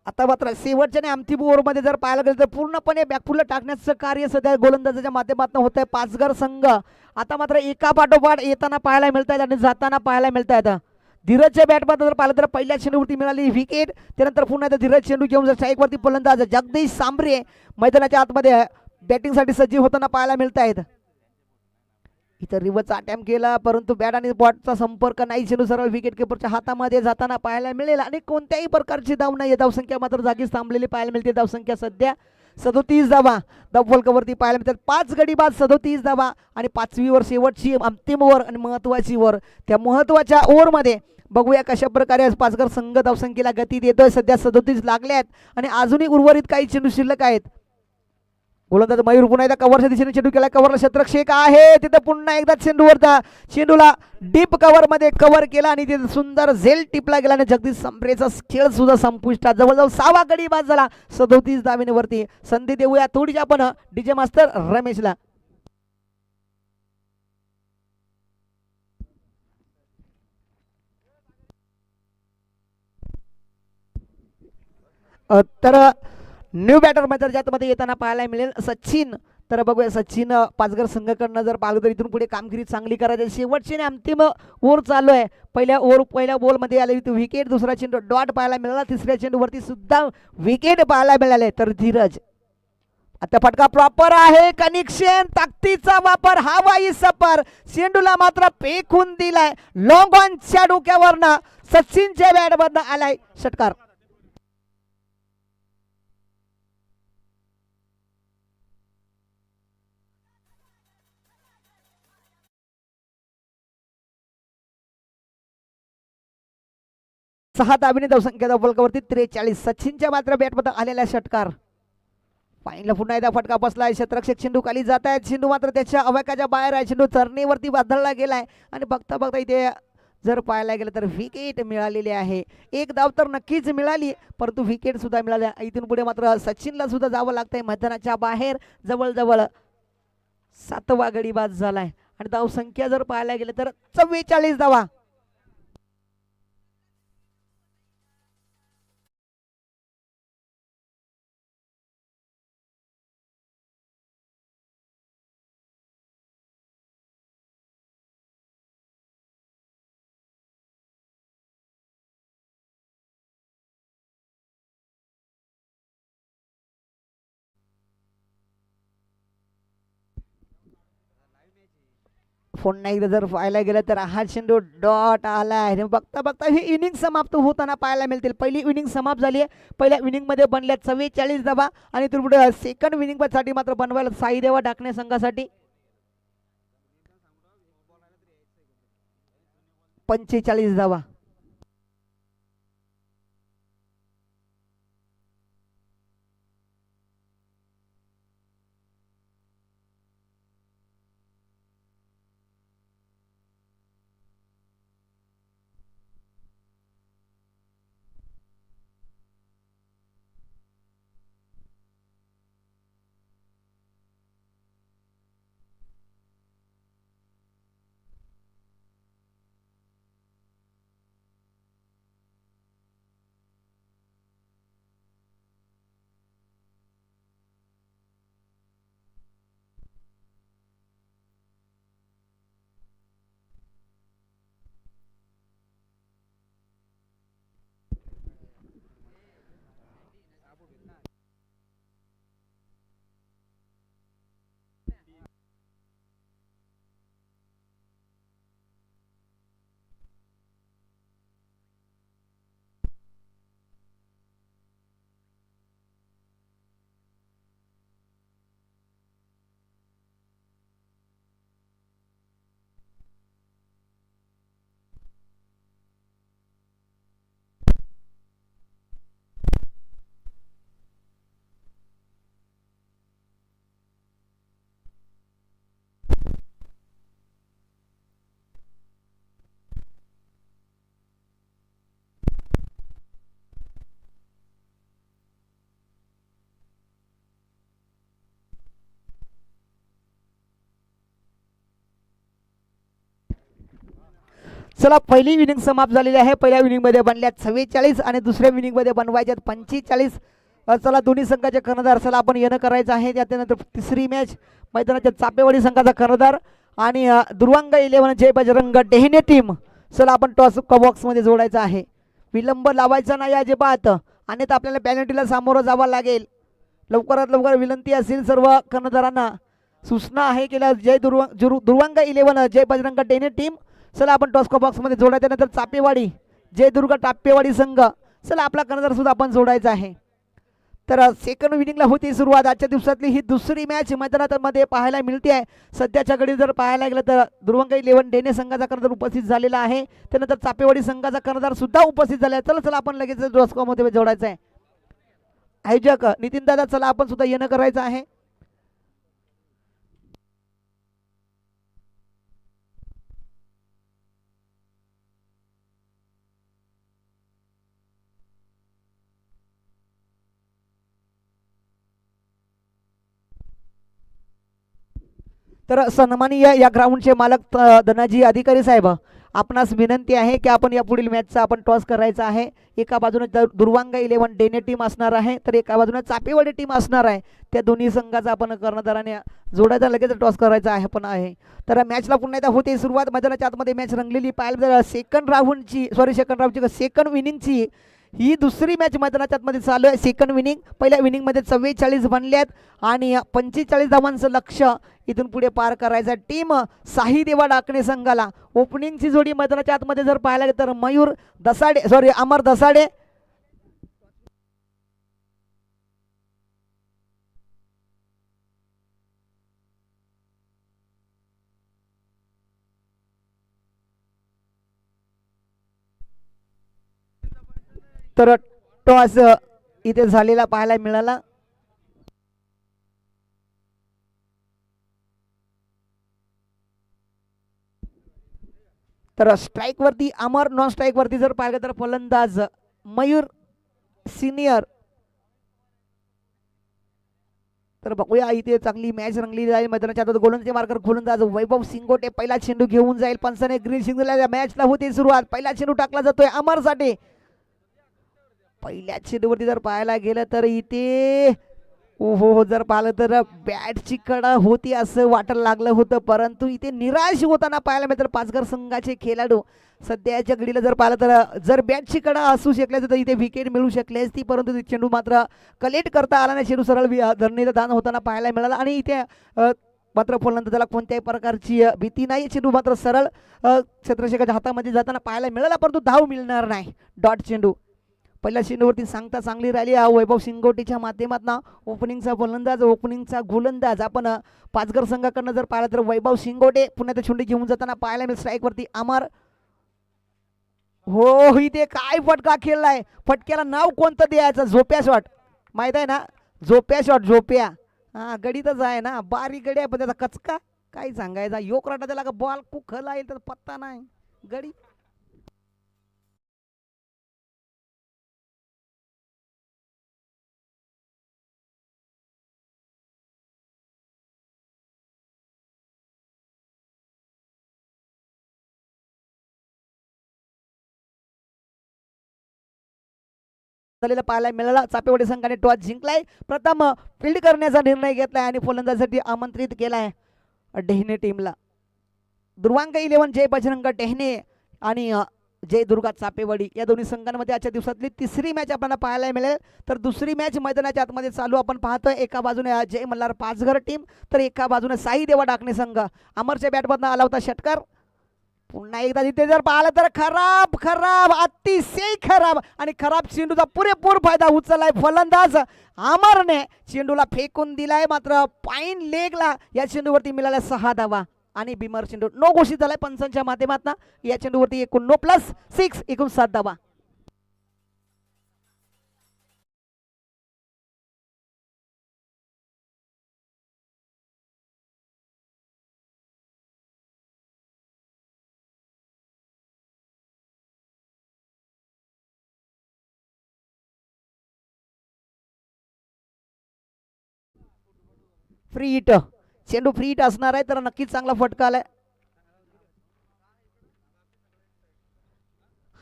Speaker 1: आता मात्र शेवटच्या आणि अंतिम ओव्हरमध्ये जर पाहायला गेलं तर पूर्णपणे बॅकफुलला टाकण्याचं कार्य सध्या गोलंदाजाच्या माध्यमातून होत आहे. पाचघर संघ आता मात्र एका पाठोपाठ येताना पाहायला मिळत आहेत आणि जाताना पाहायला मिळत आहेत. धीरजच्या बॅटमध्ये जर पाहिलं तर पहिल्या चेंडूवरती मिळाली विकेट. त्यानंतर पुन्हा एकदा धीरज चेंडू घेऊन जर स्ट्राईकवरती फलंदाज जगदीश सांबरे मैदानाच्या आतमध्ये बॅटिंगसाठी सज्जीव होताना पाहायला मिळत आहेत. इथं रिव्हर्सचा अटॅम्प्ट केला परंतु बॅट आणि बॉटचा संपर्क नाही. चेंडू सरळ विकेट किपरच्या हातामध्ये जाताना पाहायला मिळेल आणि कोणत्याही प्रकारची धाव नाही. धावसंख्या मात्र जागीच थांबलेली पाहायला मिळते. धावसंख्या सध्या 37 धावा धावफलकावरती पाहायला मिळतात. 5 गडी बाद 37 धावा आणि 5वी ओव्हर शेवटची अंतिम ओव्हर आणि महत्त्वाची ओव्हर. त्या महत्त्वाच्या ओव्हरमध्ये बघूया कशा प्रकारे आज पाचघर संघ धावसंख्येला गती देतोय. सध्या 37 लागले आहेत आणि अजूनही उर्वरित काही चेंडू शिल्लक आहेत. गोलंदाज मयूर पुन्हा एकदा कव्हरच्या दिशेने चेंडू केला. कव्हरला शतरक्षक आहे तिथं पुन्हा एकदा चेंडूवरचा चेंडूला डीप कव्हर मध्ये कव्हर केला आणि तिथे सुंदर झेल टिपला गेला आणि जगदीश संभ्रेचा खेळ सुद्धा संपुष्टात. जवळजवळ 6वा गडी बाद झाला 37 धावेवरती. संधी देऊया थोडीशी आपण डीजे मास्तर रमेशला. तर न्यू बॅटर मध्ये ज्यामध्ये येताना पाहायला मिळेल सचिन. तर बघूया सचिन पाचघर संघाकडनं जर पाहिलं तर इथून पुढे कामगिरी चांगली करायची. शेवटची आणि अंतिम ओव्हर चालू आहे. पहिल्या बॉलमध्ये आले विकेट, दुसरा चेंडू डॉट पाहायला मिळाला, तिसऱ्या चेंडूवरती सुद्धा विकेट पाहायला मिळाले. तर धीरज आता फटका प्रॉपर आहे, कनेक्शन ताकदीचा वापर, हवाई सफर, चेंडूला मात्र फेकून दिलाय लॉंग ऑनच्या डोक्यावरनं सचिनच्या बॅटमधनं आलाय षटकार. सहा धावेने धावसंख्या बलकावरती 43. सचिनच्या मात्र बॅटमध्ये आलेला षटकार. फाईनला पुन्हा एकदा फटका बसलाय. क्षेत्ररक्षक चेंडू खाली जात आहे. चेंडू मात्र त्याच्या अवकाच्या बाहेर आहे. चेंडू चरणीवरती बदलला गेलाय आणि बघता बघता इथे जर पाहायला गेलं तर विकेट मिळालेली आहे. एक धाव तर नक्कीच मिळाली परंतु विकेट सुद्धा मिळाली. इथून पुढे मात्र सचिनला सुद्धा जावं लागतंय मैदानाच्या बाहेर. जवळजवळ 7वा गडी बाद झालाय आणि धावसंख्या जर पाहायला गेलं तर 44 धावा. पुन्हा एकदा जर पाहायला गेलं तर हा चेंडू डॉट आला आहे. बघता बघता ही इनिंग समाप्त होताना पाहायला मिळतील. पहिली इनिंग समाप्त झाली आहे. पहिल्या इनिंग मध्ये बनल्या 44 धावा आणि पुढे सेकंड इनिंग साठी मात्र बनवायला साईदेवा टाकणे संघासाठी 45 धावा. चला पहिली इनिंग समाप्त झालेली आहे. पहिल्या इनिंग मध्ये बनल्या 44 आणि दुसऱ्या इनिंग मध्ये बनवायच्यात 45. चला दोन्ही संघाचे कर्णधार चला आपण येणं करायचं आहे. त्यानंतर तिसरी मॅच मैदानाच्या चापेवाडी संघाचा कर्णधार आणि दुर्वांग 11 जय बजरंग डेहने टीम. चला आपण टॉस बॉक्स मध्ये जोडायचं आहे. विलंब लावायचा नाही अजिबात अन्यथा आपल्याला पेनल्टीला सामोरं जावं लागेल. लवकरात लवकर विनंती असेल सर्व कर्णधारांना. सूचना आहे केल्या जय दुर्वांग 11 जय बजरंग डेहने टीम. चला आपण टॉस्को बॉक्स मध्ये जोडायचं. नंतर चापेवाडी जय दुर्गा टापेवाडी संघ. चला आपला कर्णधार सुद्धा आपण जोडायचा आहे. तर सेकंड इनिंगला होती सुरुवात. आजच्या दिवसातली ही दुसरी मॅच मैदानामध्ये पाहायला मिळते आहे. सध्याच्या घडी जर पाहायला गेलं तर दुर्वांग 11 डेने संघाचा कर्णधार उपस्थित झालेला आहे. त्यानंतर चापेवाडी संघाचा कर्णधार सुद्धा उपस्थित झाला आहे. चला चला आपण लगेच ड्रॉस्कॉमध्ये जोडायचं आहे. आयोजक नितीन दादा चला आपण सुद्धा येणं करायचं आहे. तर सन्माननीय या ग्राउंडचे मालक धनाजी अधिकारी साहेब, आपणास विनंती आहे की आपण या पुढील मॅचचा आपण टॉस करायचा आहे. एका बाजूने दुर्वांग 11 डेने टीम असणार आहे, तर एका बाजूने चापेवाडी टीम असणार आहे. त्या दोन्ही संघाचा आपण कर्णधाराने जोडायचा लगेच टॉस करायचा आहे पण आहे. तर मॅचला पुन्हा एकदा होते सुरुवात. मैदानाच्या आतमध्ये मॅच रंगलेली पाहायला सेकंड सेकंड इनिंगची ही दुसरी मॅच मैदानाच्या आतमध्ये चालू आहे. सेकंड इनिंग, पहिल्या इनिंगमध्ये 44 बनल्यात आणि 45 धावांचं लक्ष इथून पुढे पार करायचं. टीम साई देवा डाकणे संघाला ओपनिंगची जोडी मैदानाच्या आतमध्ये जर पाहायला गेलं तर अमर दसाडे तर टॉस इथे झालेला पाहायला मिळाला. तर स्ट्राइक वरती अमर, नॉन स्ट्राइक वरती जर पाहिलं तर फलंदाज मयूर सिनियर. तर बघूया इथे चांगली मॅच रंगली जाईल. मैदानाच्या आत गोलंदाजी मार्कर गोलंदाज वैभव सिंगोटे पहिला चेंडू घेऊन जाईल. पंचाने ग्रीन सिग्नल मॅचला होती सुरुवात. पहिला चेंडू टाकला जातोय अमरसाठी. पहिल्या चेंडूवरती जर पाहायला गेलं तर इथे हो जर पाहिलं तर बॅटची कडा होती असं वाटायला लागलं होतं, परंतु इथे निराश होताना पाहायला मिळतं पाचघर संघाचे खेळाडू. सध्याच्या घडीला जर पाहिलं तर जर बॅटची कडा असू शकल्या तर इथे विकेट मिळू शकली असती, परंतु चेंडू मात्र कलेक्ट करता आला नाही. चेंडू सरळ धरणीला दान होताना पाहायला मिळाला आणि इथे मात्र फलंदाजाला कोणत्याही प्रकारची भीती नाही. चेंडू मात्र सरळ क्षेत्ररक्षकाच्या हातामध्ये जाताना पाहायला मिळाला, परंतु धाव मिळणार नाही. डॉट चेंडू. पहिल्या चेंडूवरती सांगता चांगली राहिली वैभव सिंगोटीच्या माध्यमातून. ओपनिंगचा फलंदाज, ओपनिंगचा गोलंदाज आपण पाचघर संघाकडनं जर पाहिलं तर वैभव सिंगोटे पुन्हा त्या चेंडू घेऊन जाताना पाहायला मिळेल. स्ट्राईकवरती अमर. हो इथे काय फटका खेळलाय. फटक्याला नाव कोणतं द्यायचं? झोप्या शॉट. माहित आहे ना, झोप्या शॉट. झोप्या हा गडीतच आहे ना, बारीक गडी आहे पण त्याचा कचका काय सांगायचा. योग राटा त्याला बॉल कुखला येईल तर पत्ता नाही. गडी पाहायला मिळाला. चापेवाडी संघाने टॉस जिंकलाय. प्रथम फील्ड करण्याचा निर्णय घेतलाय आणि फलंदाजासाठी आमंत्रित केलाय डेहने टीमला. दुर्वांग 11 जय बजरंग टेहने आणि जय दुर्गा चापेवाडी या दोन्ही संघांमध्ये आजच्या दिवसातली तिसरी मॅच आपल्याला पाहायला मिळेल. तर दुसरी मॅच मैदानाच्या आतमध्ये चालू आपण पाहतोय. एका बाजूने जय मल्हार पाचघर टीम, तर एका बाजूने साई देवा डाकणे संघ. अमरच्या बॅटमधनं आला होता षटकार. पुन्हा एकदा तिथे जर पाहिलं तर खराब अतिशय खराब आणि खराब चेंडूचा पुरेपूर फायदा उचललाय फलंदाज अमरने. चेंडूला फेकून दिलाय, मात्र पाईन लेगला या चेंडूवरती मिळाल्या 6 धावा आणि बिमर चेंडू नो घोषित झालाय पंचांच्या माध्यमातून. या चेंडूवरती एकूण नो प्लस 6 एकूण 7 धावा. Free hit. चेंडू फ्री हिट असणार आहे, तर नक्कीच चांगला फटका आलाय.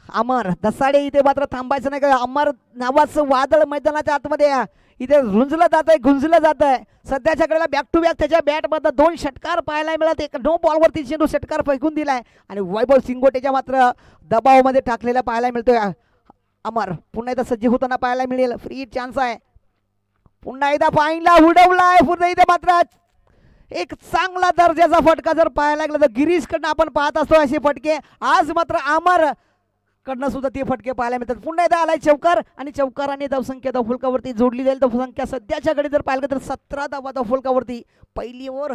Speaker 1: अमर दसाडे इथे मात्र थांबायचं नाही का. अमर नावाचं वादळ मैदानाच्या आतमध्ये इथे रुंजलं जात आहे, गुंजलं जात आहे. सध्याच्या कडेला बॅक टू बॅक त्याच्या बॅटमधनं 2 षटकार पाहायला मिळत. एक नो बॉलवरती चेंडू षटकार फेकून दिलाय आणि वैभव सिंगोटेच्या मात्र दबावामध्ये टाकलेला पाहायला मिळतोय. अमर पुन्हा एकदा सज्ज होताना पाहायला मिळेल. फ्री हिट चान्स आहे. पुन्हा एकदा पाईनला उडवलाय. पुन्हा इथे मात्र एक चांगला दर्जाचा फटका जर पाहायला लागला तर गिरीशकडनं आपण पाहत असतो असे फटके. आज मात्र अमर कडनं सुद्धा ते फटके पाहायला मिळतात. पुन्हा एकदा आलाय चौकार आणि चौकाराने धावसंख्या धावफलकावरती जोडली जाईल. धावसंख्या सध्याच्या घडी जर पाहिलं तर 17 धावा धावफलकावरती. पहिली ओव्हर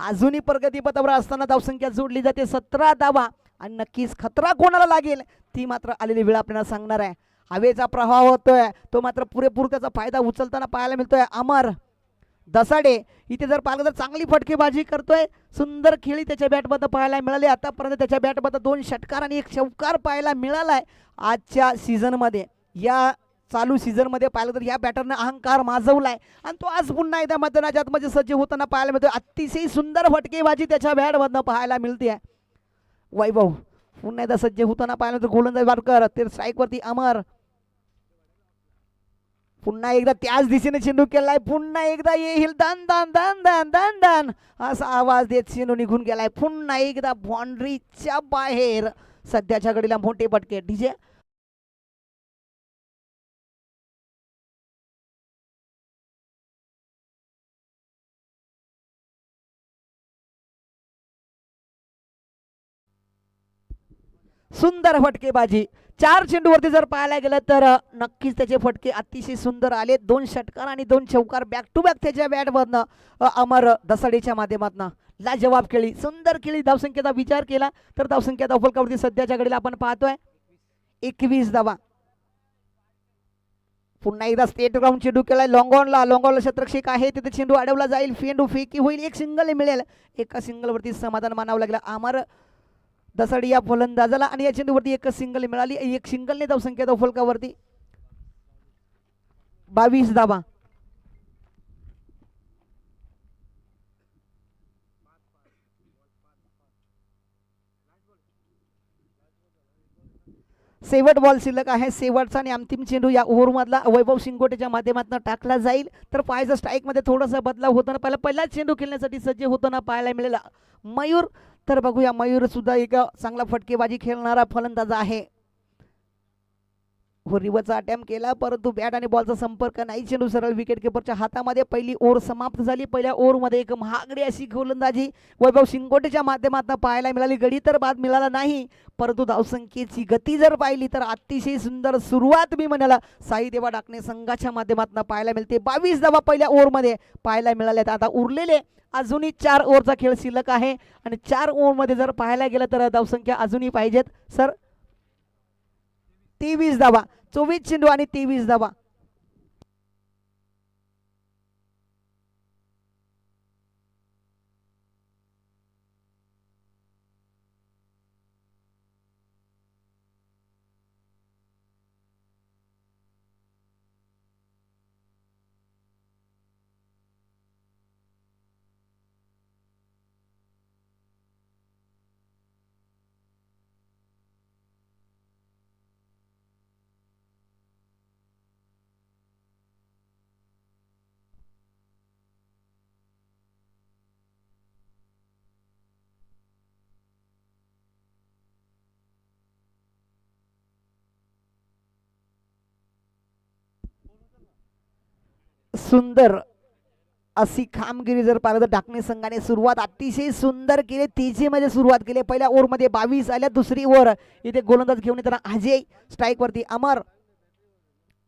Speaker 1: अजूनही प्रगतीपथावर असताना धावसंख्या जोडली जाते 17 धावा आणि नक्कीच खतरा कोणाला लागेल ती मात्र आलेली वेळ आपल्याला सांगणार आहे. हवेचा प्रवाह होतोय तो मात्र पुरेपूर त्याचा फायदा उचलताना पाहायला मिळतोय. अमर दसाडे इथे जर पाहिलं तर चांगली फटकेबाजी करतोय. सुंदर खेळी त्याच्या बॅटमध्ये पाहायला मिळाली. आतापर्यंत त्याच्या बॅटमध्ये 2 षटकार आणि 1 चौकार पाहायला मिळालाय आजच्या सीझनमध्ये. या चालू सीझनमध्ये पाहिलं तर या बॅटरने अहंकार माजवलाय आणि तो आज पुन्हा एकदा मैदानाच्या आतमध्ये सज्ज होताना पाहायला मिळतोय. अतिशय सुंदर फटकेबाजी त्याच्या बॅटमधनं पाहायला मिळते. वैभव पुन्हा एकदा सज्ज होताना पाहायला मिळतो. गोलंदाज वारकर ते स्ट्राईकवरती अमर पुन्हा एकदा त्याच दिशेने चेंडू केलाय. पुन्हा एकदा येईल दान दान दान दान दान दान असा आवाज देत चेंडू निघून गेलाय. पुन्हा एकदा बाउंड्रीच्या बाहेर. सध्याच्या घडीला मोठे फटके. डीजे सुंदर फटकेबाजी. 4 चेंडूवरती जर पाहायला गेलं तर नक्कीच त्याचे फटके अतिशय सुंदर आले. 2 षटकार आणि 2 चौकार बॅक टू बॅक त्याच्या बॅटमधनं अमर दसाडीच्या माध्यमातून लाजवाब खेळी. सुंदर खेळी. धावसंख्येचा विचार केला तर धावसंख्या धावफलकावरती सध्याच्या घडीला आपण पाहतोय 21 धावा. पुन्हा एकदा स्टेट ग्राउंड चेंडू केलाय. लॉंगॉनला शतरक्षक आहे तिथे चेंडू अडवला जाईल. फेंडू फेकी होईल. 1 सिंगल मिळेल. एका सिंगलवरती समाधान मानावं लागलं अमर दसाडी या फलंदाजाला आणि या चेंडूवरती 1 सिंगल मिळाली. 1 सिंगलने धावसंख्या धावफलकावरती 22 धावा. शेवट बॉल शिल्लक आहे. शेवटचा आणि अंतिम चेंडू या ओव्हरमधला वैभव शिंगोटेच्या माध्यमातून टाकला जाईल. तर पाहायचं स्ट्राईकमध्ये थोडासा बदलाव होताना पहिला चेंडू खेळण्यासाठी सज्ज होताना पाहायला मिळेल मयूर. तर बघूया मयूर सुद्धा एक चांगला फटकेबाजी खेळणारा फलंदाज आहे. रिवर्सचा अटेम्प्ट केला परंतु बॅट आणि बॉलचा संपर्क नाही. चेंडू सरळ विकेट किपरच्या हातामध्ये. पहिली ओव्हर समाप्त झाली. पहिल्या ओव्हरमध्ये एक महागडी अशी गोलंदाजी वैभव शिंगोटेच्या माध्यमातून पाहायला मिळाली. गडी तर बाद मिळाला नाही परंतु धावसंख्येची गती जर पाहिली तर अतिशय सुंदर सुरुवात मी म्हणाला साई देवा डाकणे संघाच्या माध्यमातून पाहायला मिळते. 22 धावा पहिल्या ओव्हरमध्ये पाहायला मिळाल्यात. आता उरलेले अजूनही 4 ओव्हरचा खेळ शिल्लक आहे आणि 4 ओव्हरमध्ये जर पाहायला गेलं तर धावसंख्या अजूनही पाहिजेत सर 23 धावा. 24 चेंडू आणि 23 धावा. सुंदर अशी कामगिरी जर पाहिलं तर डाकणे संघाने सुरुवात अतिशय सुंदर केली. तेजीमध्ये सुरुवात केली. पहिल्या ओव्हरमध्ये 22 आल्या. दुसरी ओव्हर इथे गोलंदाज घेऊन येताना अजय स्ट्राईकवरती अमर.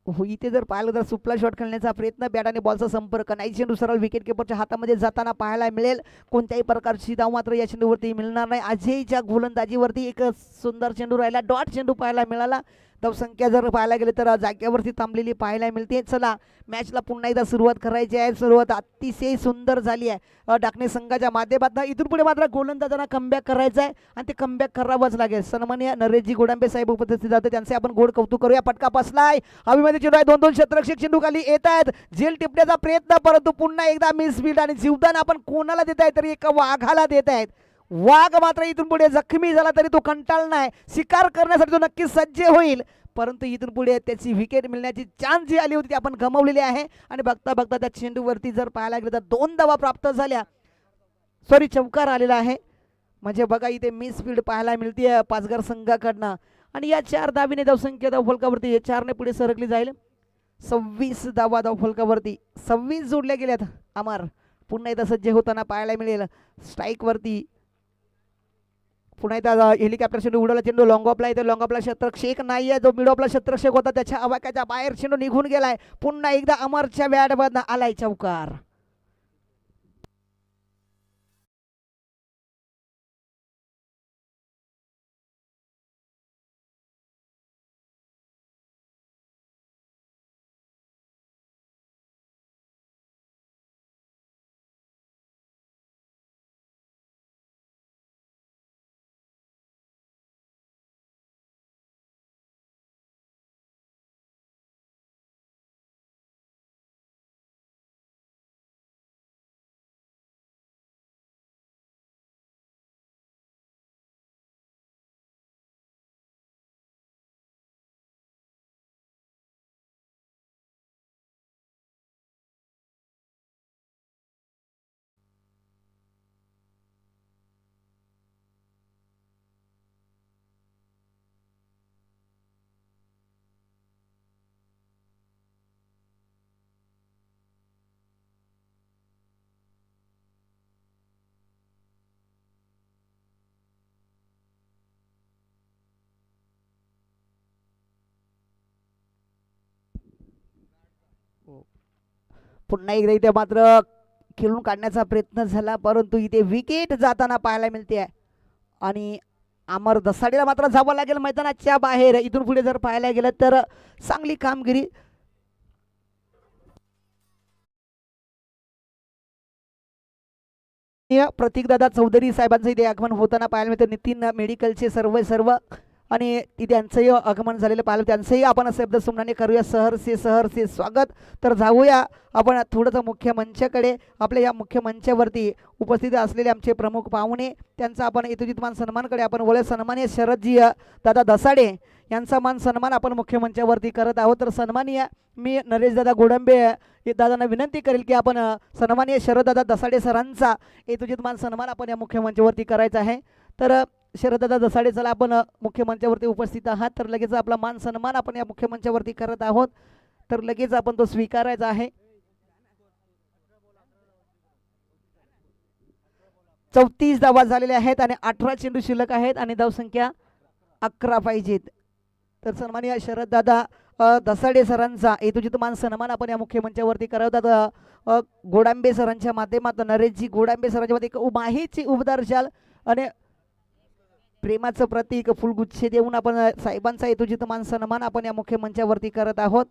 Speaker 1: हो इथे जर पाहिलं तर सुपला शॉट खेळण्याचा प्रयत्न. बॅट आणि बॉलचा संपर्क नाही. चेंडू सरळ विकेट किपरच्या हातामध्ये जाताना पाहायला मिळेल. कोणत्याही प्रकारची धाव मात्र या चेंडूवरती मिळणार नाही. अजयच्या गोलंदाजीवरती एक सुंदर चेंडू राहिला. डॉट चेंडू पाहायला मिळाला. धावसंख्या जर पाहायला गेले तर जागेवरती थांबलेली पाहायला मिळते. चला मॅचला पुन्हा एकदा सुरुवात करायची आहे. सुरुवात अतिशय सुंदर झाली आहे डाकणे संघाच्या माध्यमातून. इथून पुढे मात्र गोलंदाजांना कमबॅक करायचं आहे आणि ते कमबॅक करावंच लागेल. सन्माननीय नरेशजी गोडांबे साहेब उपस्थित जाते त्यांचे आपण गोड कौतुक करूया. पटका बसलाय. हवेमध्ये चेंडू आहे. 2-2 क्षेत्ररक्षक चेंडू खाली येत आहेत. झेल टिपण्याचा प्रयत्न परंतु पुन्हा एकदा मिसफील्ड आणि जीवदान आपण कोणाला देत आहे तरी एका वाघाला देत आहेत. वाघ मात्र इथून पुढे जखमी झाला तरी तो कंटाळ नाही. शिकार करण्यासाठी तो नक्कीच सज्ज होईल परंतु इथून पुढे त्याची विकेट मिळण्याची चान्स जी आली होती ती आपण गमावलेली आहे. आणि बघता बघता त्या चेंडूवरती जर पाहायला गेलं तर 2 धावा प्राप्त झाल्या. सॉरी चौकार आलेला आहे. म्हणजे बघा इथे मिसफील्ड पाहायला मिळते पाचघर संघाकडनं आणि या 4 धावीने धावसंख्या धावफलकावरती 4ने पुढे सरकली जाईल. 26 धावा धावफलकावरती 26 जोडल्या गेल्यात. अमर पुन्हा एकदा सज्ज होताना पाहायला मिळेल. स्ट्राईकवरती पुन्हा एकदा हेलिकॉप्टर चेंडू उडवला, चेंडू लॉंग ऑफला येतो, लॉंग ऑफला शतरक्षक नाही आहे, जो मिड ऑफला शतरक्षक होता त्याच्या आवाक्याच्या बाहेर चेंडू निघून गेलाय. पुन्हा एकदा अमरच्या बॅटमधनं आलाय चौकार. पुन्हा एकदा इथे मात्र खेळून काढण्याचा प्रयत्न झाला, परंतु इथे विकेट जाताना पाहायला मिळते आणि अमर दसाडेला मात्र जावं लागेल मैदानाच्या बाहेर. इथून पुढे जर पाहायला गेलं तर चांगली कामगिरी प्रतीकदादा चौधरी साहेबांचं इथे आगमन होताना पाहायला मिळतं. नितीन मेडिकलचे सर्व आणि त्यांचंही आगमन झालेलं पाहिलं, त्यांचंही आपण शब्द सुमनाने करूया सहर्षे स्वागत. तर जाऊया आपण थोडंसं मुख्य मंचाकडे. आपल्या या मुख्य मंचावरती उपस्थित असलेले आमचे प्रमुख पाहुणे त्यांचा आपण यथोचित मान सन्मानकडे आपण वळ. सन्माननीय शरदजी दादा दसाडे यांचा मान सन्मान आपण मुख्य मंचावरती करत आहोत. तर सन्माननीय मी नरेश दादा गोडंबे दादांना विनंती करेल की आपण सन्माननीय शरददादा दसाडे सरांचा यथोचित मान सन्मान आपण या मुख्य मंचावरती करायचा आहे. तर शरददादा दसाडे चला आपण मुख्य मंचावरती उपस्थित आहात, तर लगेच आपला मान सन्मान आपण या मुख्य मंचावरती करत आहोत. तर लगेच आपण तो स्वीकारायचा आहे. 34 धावा झालेल्या आहेत आणि 18 चेंडू शिल्लक आहेत आणि धावसंख्या 11 पाहिजेत. तर सन्माननीय शरददादा दसाडे सरांचा यथोचित मान सन्मान आपण या मुख्य मंचावरती करवतात. गोडांबे सरांच्या माध्यमातून नरेशजी गोडांबे सरांच्या मध्ये एक माहीची उबदार शाल आणि प्रेमाचं प्रतीक फुलगुच्छ देऊन आपण साहेबांचा यथोचित मान सन्मान आपण या मुख्य मंचावरती करत आहोत.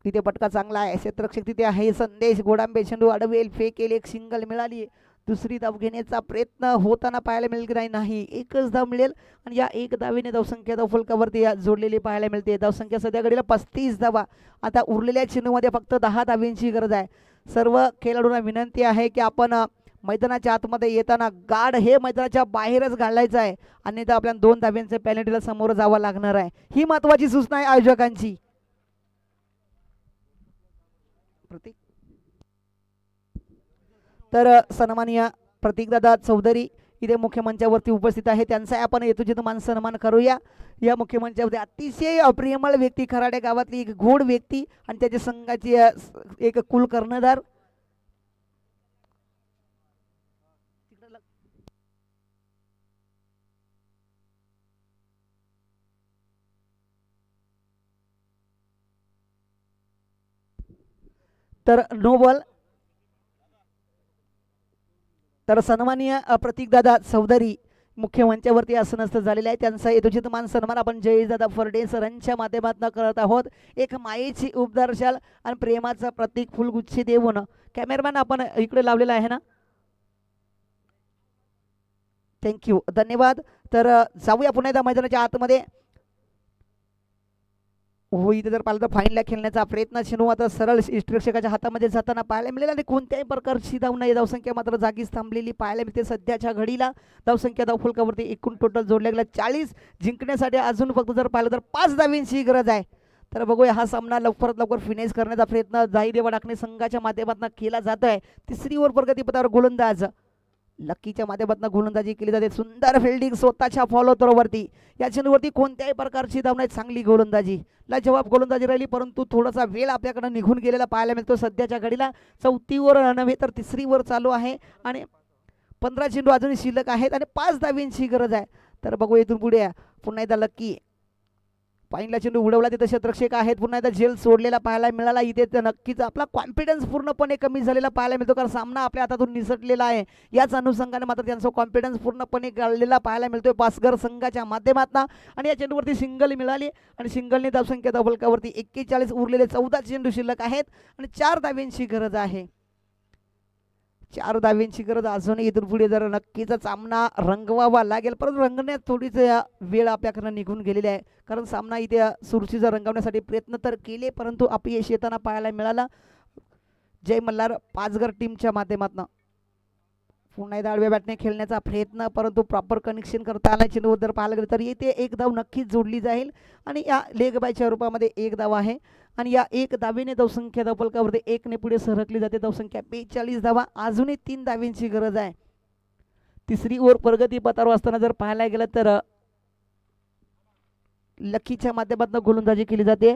Speaker 1: तिथे पटका चांगला आहे, क्षेत्ररक्षक तिथे आहे. संदेश गोडांबे चेंडू अडवेल, फेकेल, एक सिंगल मिळाली. दुसरी धाव घेण्याचा प्रयत्न होताना पाहायला मिळेल की नाही, एकच धाव मिळेल आणि या एक धावेने धावसंख्या धाव फलकावरती जोडलेली पाहायला मिळते. धावसंख्या सध्या घडीला 35 धावा. आता उरलेल्या चेंडूमध्ये फक्त 10 धाव्यांची गरज आहे. सर्व खेळाडूंना विनंती आहे की आपण मैदानाच्या आतमध्ये येताना गाड हे मैदानाच्या बाहेरच घालायचं आहे, अन्यथा आपल्याला 2 धाव्यांच्या पेनल्टीला समोर जावं लागणार आहे. ही महत्वाची सूचना आहे आयोजकांची. तर सन्माननीय प्रतीकदादा चौधरी इथे मुख्य मंचावरती उपस्थित आहे, त्यांचा आपण यथोचित मान सन्मान करूया. या मुख्य मंचावरती अतिशय प्रेमळ व्यक्ती, खराडे गावातली एक गोड व्यक्ती आणि त्याच्या संघाची एक कुल कर्णधार. तर नो बॉल. तर सन्माननीय प्रतीकदादा चौधरी मुख्य मंचावरती आसनस्थ झालेले आहे, त्यांचा यथोचित मान सन्मान आपण जयेशदादा फर्डे सरांच्या माध्यमातून करत आहोत. एक मायेची उपदार शाल आणि प्रेमाचं प्रतीक फुलगुच्छ देऊन. कॅमेरामॅन आपण इकडे लावलेला आहे ना, थँक्यू, धन्यवाद. तर जाऊया पुन्हा एकदा मैदानाच्या आतमध्ये. हो, इथे जर पाहिलं तर फाईनला खेळण्याचा प्रयत्न चेंडू मात्र सरळ इष्टरक्षकाच्या हातामध्ये जाताना पाहायला मिळेल आणि कोणत्याही प्रकारची धाव नाही. धावसंख्या मात्र जागीच थांबलेली पाहायला मिळते. सध्याच्या घडीला धावसंख्या धाव फलकावरती एकूण टोटल जोडल्या गेल्या 40. जिंकण्यासाठी अजून फक्त जर पाहिलं तर 5 धावींची गरज आहे. तर बघूया हा सामना लवकरात लवकर फिनिश करण्याचा प्रयत्न जाहीदेवा डाकणे संघाच्या माध्यमातून केला जात आहे. तिसरी ओव्हर प्रगतीपथावर गोलंदाज लकीच्या माध्यमातून गोलंदाजी केली जाते. सुंदर फिल्डिंग स्वतःच्या फॉलो थ्रोवरती. या चेंडूवरती कोणत्याही प्रकारची धाव नाही, चांगली गोलंदाजी, लाजवाब गोलंदाजी राहिली, परंतु थोडासा वेळ आपल्याकडे निघून गेलेला पाहायला मिळतो. सध्याच्या घडीला 4थी ओव्हर नव्हे तर 3री ओव्हर चालू आहे आणि 15 चेंडू अजूनही शिल्लक आहेत आणि 5 धाब्यांची गरज आहे. तर बघू इथून पुढे पुन्हा एकदा लक्की पहिला चेंडू उडवला, तिथे शतरक्षक आहेत, पुन्हा एकदा झेल सोडलेला पाहायला मिळाला. इथे तर नक्कीच आपला कॉन्फिडन्स पूर्णपणे कमी झालेला पाहायला मिळतो, कारण सामना आपल्या हातातून निसटलेला आहे. याच अनुषंगाने मात्र त्यांचा कॉन्फिडन्स पूर्णपणे गाळलेला पाहायला मिळतोय पासकर संघाच्या माध्यमातून. आणि या चेंडूवरती सिंगल मिळाली आणि सिंगलने धावसंख्या फलकावरती 41, उरलेले 14 चेंडू शिल्लक आहेत आणि 4 धाब्यांची गरज आहे. 4 धाब्यांची गरज अजूनही. इथून पुढे जर नक्कीच सामना रंगवावा लागेल, परंतु रंगण्यात थोडीच वेळ आपल्याकडनं निघून गेलेली आहे, कारण सामना इथे सुरुचीचा रंगवण्यासाठी प्रयत्न तर केले, परंतु अपयश येताना पाहायला मिळाला. जय मल्हार पाचघर टीमच्या माध्यमातून पुन्हा एकदा आडव्या बॅटने खेळण्याचा प्रयत्न, परंतु प्रॉपर कनेक्शन करता आला. चेंडू जर पाहायला गेलं तर इथे एक धाव नक्कीच जोडली जाईल आणि या लेग बायच्या रूपामध्ये एक धाव आहे आणि या एक धावेने धावसंख्या धावफलकावरती 1 ने पुढे सरकली जाते. धावसंख्या 42 धावा. अजूनही 3 धाव्यांची गरज आहे. तिसरी ओव्हर प्रगती पथावर असताना जर पाहायला गेलं तर लकीच्या माध्यमातून गोलंदाजी केली जाते.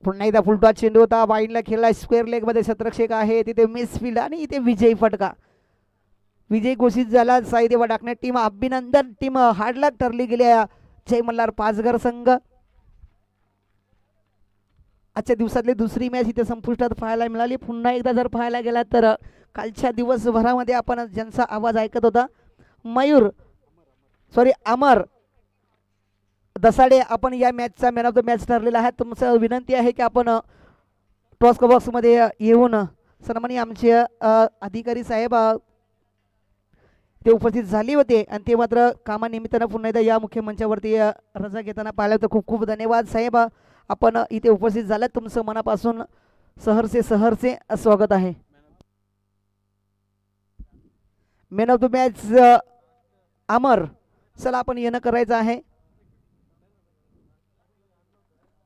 Speaker 1: पुन्हा एकदा फुलटॉस चेंडू होता, वाईनला खेळला, स्क्वेअर लेग मध्ये शतरक्षक आहे, तिथे मिसफिल्ड आणि इथे विजयी फटका. विजय घोषित झाला. साईदेव डाकणे टीम अभिनंदन. टीम हार्डलक ठरली गेली आहे. जय मल्हार पाचघर संघ आजच्या दिवसातली दुसरी मॅच इथे संपुष्टात पाहायला मिळाली. पुन्हा एकदा जर पाहायला गेला तर कालच्या दिवसभरामध्ये आपण ज्यांचा आवाज ऐकत होता अमर दसाडे, आपण या मॅचचा मॅन ऑफ द मॅच ठरलेला आहे. तुमचं विनंती आहे की आपण टॉस बॉक्समध्ये येऊन सन्माननीय आमचे अधिकारी साहेब ते उपस्थित झाले होते आणि ते मात्र कामानिमित्तानं पुन्हा एकदा या मुख्य मंचावरती रजा घेताना पाहिलं. तर खूप खूप धन्यवाद साहेब, आपण इथे उपस्थित झालात. तुमचं मनापासून सहर्षे स्वागत आहे. मॅन ऑफ द मॅच अमर, चला आपण येणं करायचं आहे.